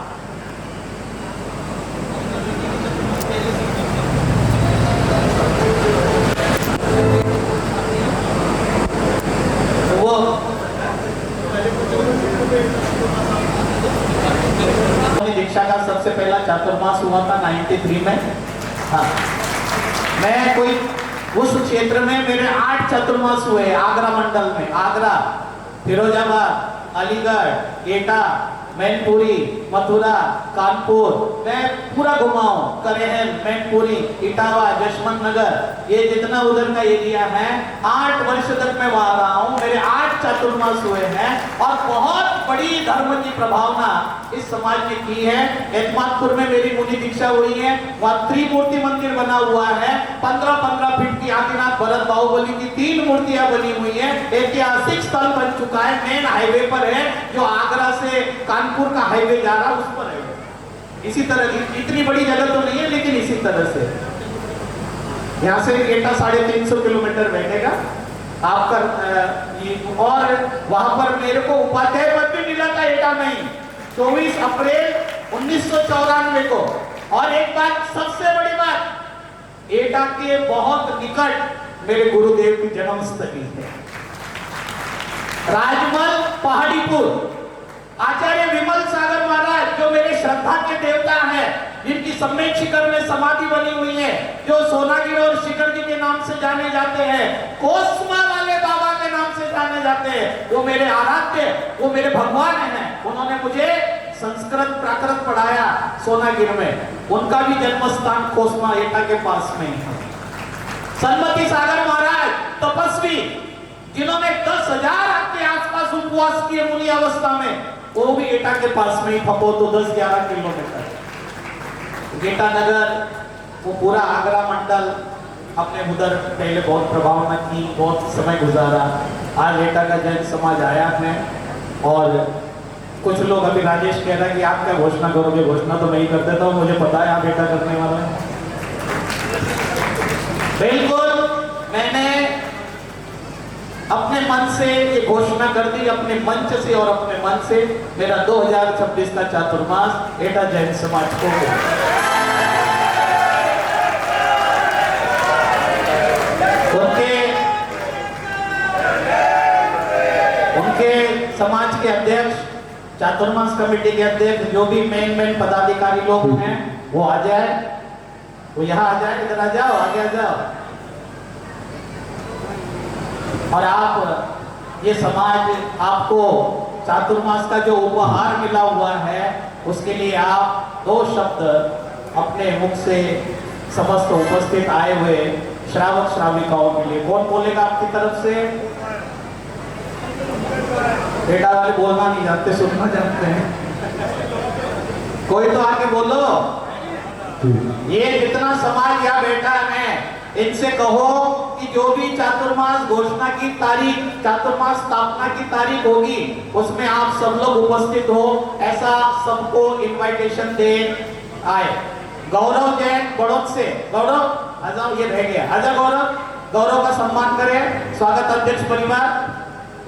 Speaker 6: दीक्षा का सबसे पहला चातुर्मास हुआ था 93 में। हाँ, मैं कोई उस क्षेत्र में मेरे 8 चातुर्मास हुए आगरा मंडल में, आगरा, फिरोजाबाद, अलीगढ़, एटा, मैनपुरी, मथुरा, कानपुर, मैं पूरा घुमाऊं, करेहन, मैनपुरी, इटावा, जशवंत नगर, ये जितना उधर का एरिया है, 8 वर्ष तक मैं वहां रहा हूं, मेरे 8 चातुर्मास हुए हैं और बहुत बड़ी धर्म की प्रभावना इस समाज ने की है। एतमादपुर में मेरी मुनि दीक्षा हुई है, वहां त्रिमूर्ति मंदिर बना हुआ है, 15-15 फीट की आदिनाथ भरत बाहुबली की 3 मूर्तियां बनी हुई है, ऐतिहासिक स्थल बन चुका है, मेन हाईवे पर है, जो आगरा से कानपुर का हाईवे जा रहा उस पर है। इसी तरह इतनी बड़ी जगह तो नहीं है, लेकिन इसी तरह से यहाँ से एटा 350 किलोमीटर बैठेगा आपका। और वहां पर मेरे को उपाध्याय पद भी मिला था एटा में ही 24 अप्रैल 1994 को। और एक बात, सबसे बड़ी बात, एटा के बहुत निकट मेरे गुरुदेव की जन्मस्थली है, राजमल पहाड़ीपुर। आचार्य विमल सागर महाराज जो मेरे श्रद्धा के देवता हैं, जिनकी सम्मेद शिखर में समाधि बनी हुई है, जो सोनागिर और शिखर जी के नाम से जाने जाते हैं, कोस्मा वाले बाबा के नाम से जाने जाते हैं, वो मेरे आराध्य, वो मेरे भगवान हैं। उन्होंने मुझे संस्कृत प्राकृत पढ़ाया सोनागिर में, उनका भी जन्म स्थान कोस्मा एटा के पास में है। सन्मति सागर महाराज तपस्वी, जिन्होंने 10,000 के आसपास उपवास किए मुनि अवस्था में, वो भी एटा के पास में ही, फपो तो 10-11 किलोमीटर। गेटा नगर, वो पूरा आगरा मंडल अपने उधर पहले बहुत प्रभावना की, बहुत समय गुजारा। आज एटा का जैन समाज आया है और कुछ लोग, अभी राजेश कह रहा है कि आप क्या घोषणा करोगे, घोषणा तो मैं ही कर देता हूँ, मुझे पता है आप एटा करने वाला है। बिल्कुल, मैंने अपने मन से ये घोषणा कर दी, अपने मंच से और अपने मन से, मेरा 2026 का चातुर्मास एटा जैन समाज को उनके समाज के अध्यक्ष, चातुर्मास कमेटी के अध्यक्ष, जो भी मेन पदाधिकारी लोग हैं, वो आ जाए, वो यहाँ आ जाए, इधर आ जाओ, आगे आ जाओ। और आप, ये समाज आपको चातुर्मास का जो उपहार मिला हुआ है, उसके लिए आप 2 शब्द अपने मुख से समस्त उपस्थित आए हुए श्रावक श्राविकाओं के लिए, कौन बोलेगा आपकी तरफ से? बेटा वाले बोलना नहीं जानते, सुनना जानते हैं। कोई तो आके बोलो। ये जितना समाज यहाँ बैठा है, इनसे कहो कि जो भी चातुर्मास घोषणा की तारीख, चातुर्मास स्थापना की तारीख होगी, उसमें आप सब लोग उपस्थित हो, ऐसा सबको इनविटेशन दे आए। गौरव जैन बड़ौद से, गौरव आ जाओ, ये रह गया, आजा गौरव, गौरव का सम्मान करें। स्वागत अध्यक्ष परिवार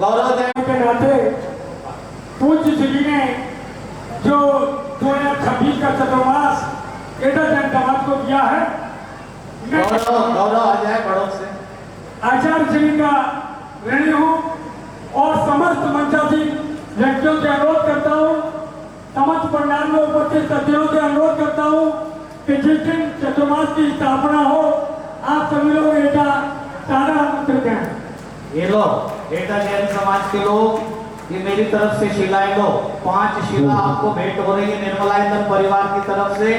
Speaker 6: गौरव जैन
Speaker 9: के नाते पूज्य श्री ने जो 2026 का चातुर्मास एटा जैन समाज को किया है,
Speaker 6: गौरव आ जाए बड़ौद से।
Speaker 9: आचार्य श्री का ऋणी हूँ और समस्त मंचासीन व्यक्तियों से अनुरोध करता हूँ, समस्त पंडाल में उपस्थित सज्जनों से अनुरोध करता हूँ कि जिस दिन चातुर्मास की स्थापना हो, आप सभी लोग एटा सारा आमंत्रित हैं।
Speaker 6: ये लोग एटा जैन समाज के लोग, ये मेरी तरफ से शिलाएं लो, 5 शिला आपको भेंट हो रही है निर्मलायतन परिवार की तरफ से,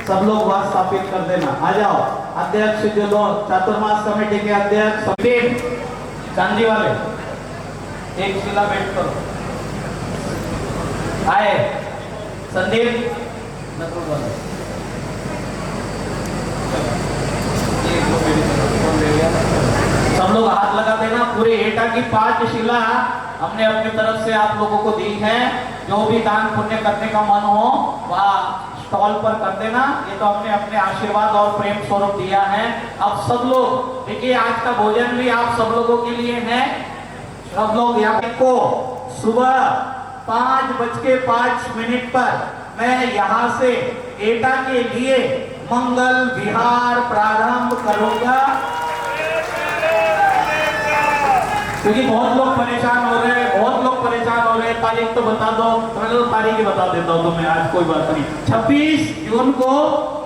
Speaker 6: सब लोग वहां स्थापित कर देना। आ जाओ अध्यक्ष, जो लोग चातुर्मास कमेटी के अध्यक्ष संदीप चांदी वाले, एक शिला भेंट करो। आए संदीप, सब लोग हाथ लगा देना। पूरे एटा की 5 शिला हमने अपनी तरफ से आप लोगों को दी है। जो भी दान पुण्य करने का मन हो वह स्टॉल पर कर देना। ये तो हमने अपने आशीर्वाद और प्रेम स्वरूप दिया है। अब सब लोग देखिए, आज का भोजन भी आप सब लोगों के लिए है। सब लोग यहाँ को सुबह 5:05 पर मैं यहाँ से एटा के लिए मंगल विहार प्रारंभ करूंगा, क्योंकि बहुत लोग परेशान हो रहे हैं, बहुत लोग परेशान हो रहे हैं। तारीख तो बता दो, तो तारीख ही बता देता हूँ तुम्हें, आज कोई बात नहीं। 26 जून को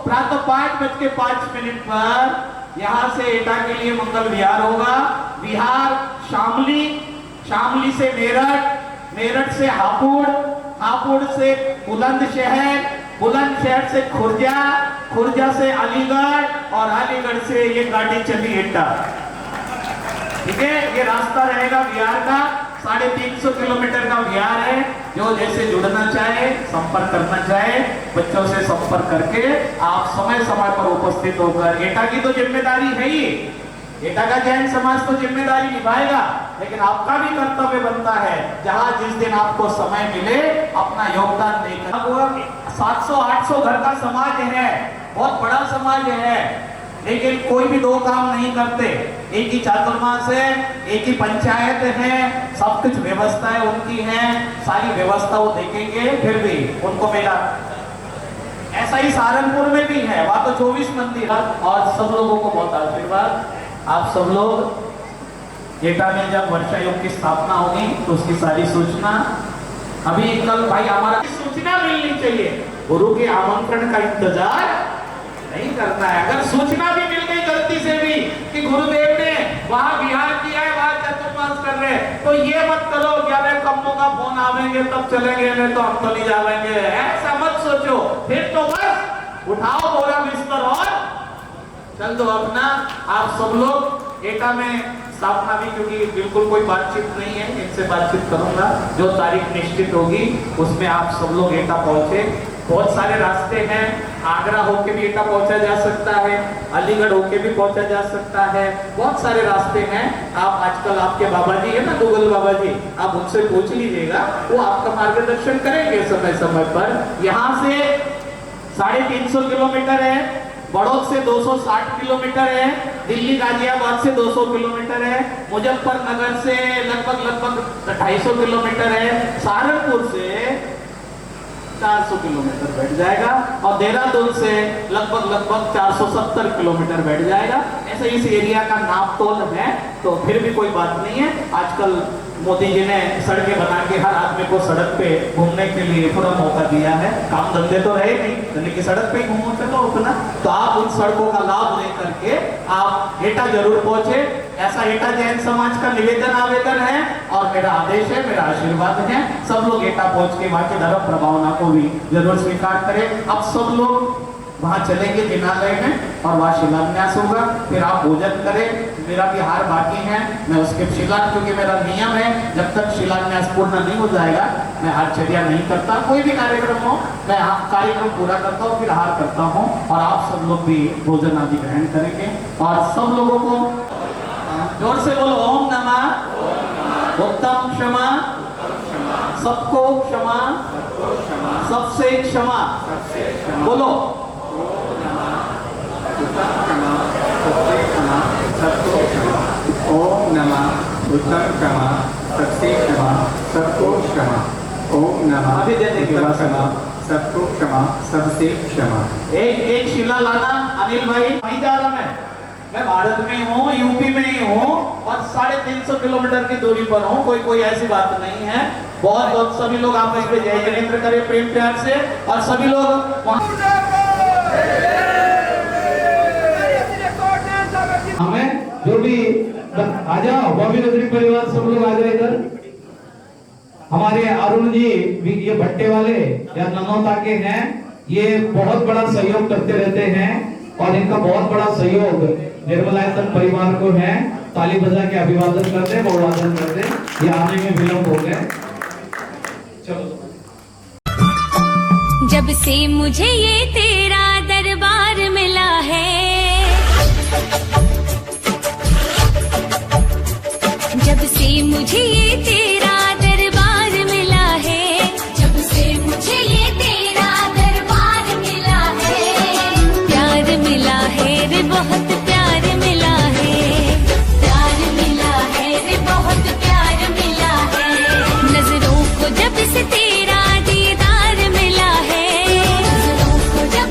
Speaker 6: प्रातः 5:05 पर यहाँ से एटा के लिए मंगल विहार होगा। विहार शामली, शामली से मेरठ, मेरठ से हापुड़, हापुड़ से बुलंदशहर, बुलंदशहर से खुर्जा, खुर्जा से अलीगढ़ और अलीगढ़ से ये गाड़ी चली एटा। ठीक है, ये रास्ता रहेगा बिहार का 350 किलोमीटर का बिहार है। जो जैसे जुड़ना चाहे, संपर्क करना चाहे, बच्चों से संपर्क करके आप समय समय पर उपस्थित होकर, एटा की तो जिम्मेदारी है ही, एटा का जैन समाज तो जिम्मेदारी निभाएगा, लेकिन आपका भी कर्तव्य बनता है जहां जिस दिन आपको समय मिले अपना योगदान देकर। 700-800 घर का समाज है, बहुत बड़ा समाज है, लेकिन कोई भी दो काम नहीं करते। एक ही चातुर्मास है, एक ही पंचायत है, सब कुछ व्यवस्थाएं उनकी हैं, सारी व्यवस्था वो देखेंगे, फिर भी उनको मेरा ऐसा ही सहारनपुर में भी है, वहां तो 24 मंदिर और सब लोगों को बहुत आशीर्वाद। आप सब लोग एटा में जब वर्षा योग की स्थापना होगी तो उसकी सारी सूचना अभी कल भाई हमारा सूचना मिलनी चाहिए। गुरु के आमंत्रण का इंतजार नहीं करना है। अगर सूचना भी मिल गई गलती से भी कि गुरुदेव ने वहां विहार किया है, वहां चतुर्मास कर रहे हैं, तो ये मत करो कि अरे कम्मों का फोन आवेंगे तब चलेंगे, नहीं तो हम तो नहीं जाएंगे, ऐसा मत सोचो। फिर तो बस उठाओ बोरा बिस्तर और चल दो अपना। आप सब लोग एटा में स्थापना भी, क्योंकि बिल्कुल कोई बातचीत नहीं है, इनसे बातचीत करूंगा, जो तारीख निश्चित होगी उसमें आप सब लोग एटा पहुंचे। बहुत सारे रास्ते हैं, आगरा होके भी एटा पहुंचा जा सकता है, अलीगढ़ होके भी पहुंचा जा सकता है, बहुत सारे रास्ते हैं। आप आजकल आपके बाबा जी है ना, गूगल बाबा जी, आप उनसे पूछ लीजिएगा, वो आपका मार्गदर्शन करेंगे समय समय पर। यहाँ से 350 किलोमीटर है, बड़ौद से 260 किलोमीटर है, दिल्ली गाजियाबाद से 200 किलोमीटर है, मुजफ्फरनगर से लगभग 250 किलोमीटर है, सहारनपुर से 400 किलोमीटर बैठ जाएगा और देहरादून से लगभग 470 किलोमीटर बैठ जाएगा। ऐसे इस एरिया का नाप तोल है, तो फिर भी कोई बात नहीं है। आजकल मोदी जी ने सड़कें बना के हर आदमी को सड़क पे घूमने के लिए पूरा मौका दिया है। काम धंधे तो रहे नहीं, लेकिन सड़क पे ही घूमो चलो अपना, तो आप उन सड़कों का लाभ लेकर के आप एटा जरूर पहुंचे। ऐसा एटा जैन समाज का निवेदन आवेदन है और मेरा आदेश है, मेरा आशीर्वाद है। सब लोग एटा पहुंच के वहां की धर्म प्रभावना को भी जरूर स्वीकार करें। अब सब लोग वहां चलेंगे जिनालय में और वहां शिलान्यास होगा, फिर आप भोजन करें। मेरा भी हार बाकी है, मैं उसके शिलान्यास, क्योंकि मेरा नियम है जब तक शिलान्यास पूर्ण नहीं हो जाएगा मैं हारचर्या नहीं करता। कोई भी कार्यक्रम हो मैं कार्यक्रम पूरा करता हूँ, फिर हार करता हूँ, और आप सब लोग भी भोजन आदि ग्रहण करेंगे। और सब लोगों को जोर से बोलो ओम नमः उत्तम क्षमा, सबको क्षमा, सबसे क्षमा, बोलो
Speaker 8: ओम नमः उत्तम क्षमा, सबसे क्षमा, सबको क्षमा। ओम नमः
Speaker 6: अभी दे देंगे
Speaker 8: उत्तम क्षमा, सबको क्षमा, सबसे क्षमा।
Speaker 6: एक शिला लाना अनिल भाई। नहीं जा रहा मैं भारत में हूँ, यूपी में ही हूँ और 350 किलोमीटर की दूरी पर हूँ, कोई ऐसी बात नहीं है। बहुत सभी लोग आपस में जय जयेंद्र करें प्रेम प्यार से, और सभी लोग
Speaker 4: हमें जो भी आ जाओ, बॉबी नजरी परिवार सब लोग आ जाओ इधर। हमारे अरुण जी ये भट्टे वाले या ननौता के हैं, ये बहुत बड़ा सहयोग करते रहते हैं और इनका बहुत बड़ा सहयोग निर्मलायतन परिवार को है। ताली बजा के अभिवादन करते हैं, अभिवादन करते हैं। ये आने में विलंब हो गए। चलो।
Speaker 10: जब से मुझे ये तेरा दरबार मिला है, जब से मुझे ये तेरा दरबार मिला है, जब से मुझे ये तेरा दरबार मिला है, प्यार मिला है रे बहुत प्यार मिला है, प्यार मिला है रे बहुत प्यार मिला है। नजरों को जब से तेरा दीदार मिला है, नजरों को जब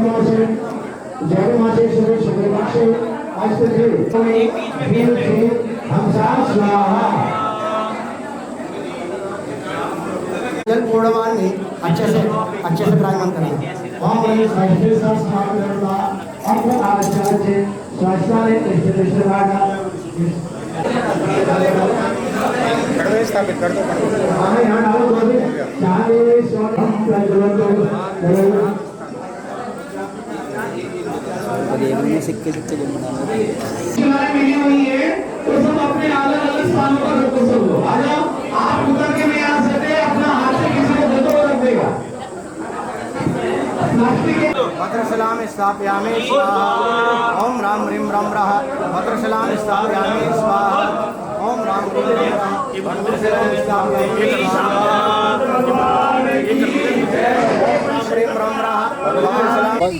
Speaker 4: महाशय जय महाशय सुरेश सुब्रमण्य आज के हमसा स्वाहा
Speaker 7: जल पूर्णमान में अच्छे से विराजमान करें।
Speaker 4: ओम नमः शिवाय स्वाहा अपने आचार्य स्वास्थ्य
Speaker 7: स्थापित कर दो।
Speaker 4: हमें यहाँ डालो दो दिन चाहे स्वयं
Speaker 7: सिक्के
Speaker 4: मिली हुई है तो सब अपने अलग अलग स्थानों पर रखो। सब लोग आ जाओ, आप उतर के नहीं आ सकते, अपना हाथ से किसी को दे दो रख देगा।
Speaker 7: भद्रशलाम स्थापयामि स्वाहा। ओम राम ह्रीं रम रः भद्रशलाम स्थापयामि स्वाहा। ओम राम ह्रीं रम रः भद्रशलाम स्थापयामि स्वाहा। ह्रीं रम रः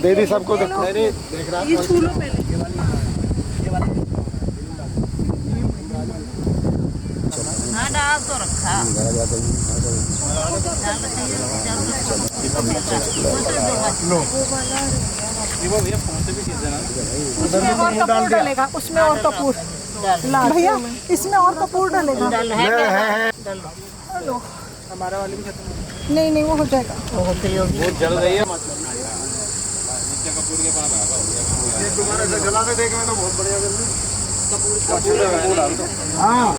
Speaker 2: दे सबको देख रहा
Speaker 11: ये छू लो पहले। हाँ डाल तो रखा।
Speaker 12: उसमें और कपूर डालेगा, उसमें और कपूर भैया, इसमें और कपूर डालेगा।
Speaker 7: हमारा वाली भी खत्म।
Speaker 12: नहीं नहीं, वो हो जाएगा।
Speaker 7: बहुत जल रही है।
Speaker 2: दोबारा जला के देख में तो बहुत बढ़िया।
Speaker 7: हाँ।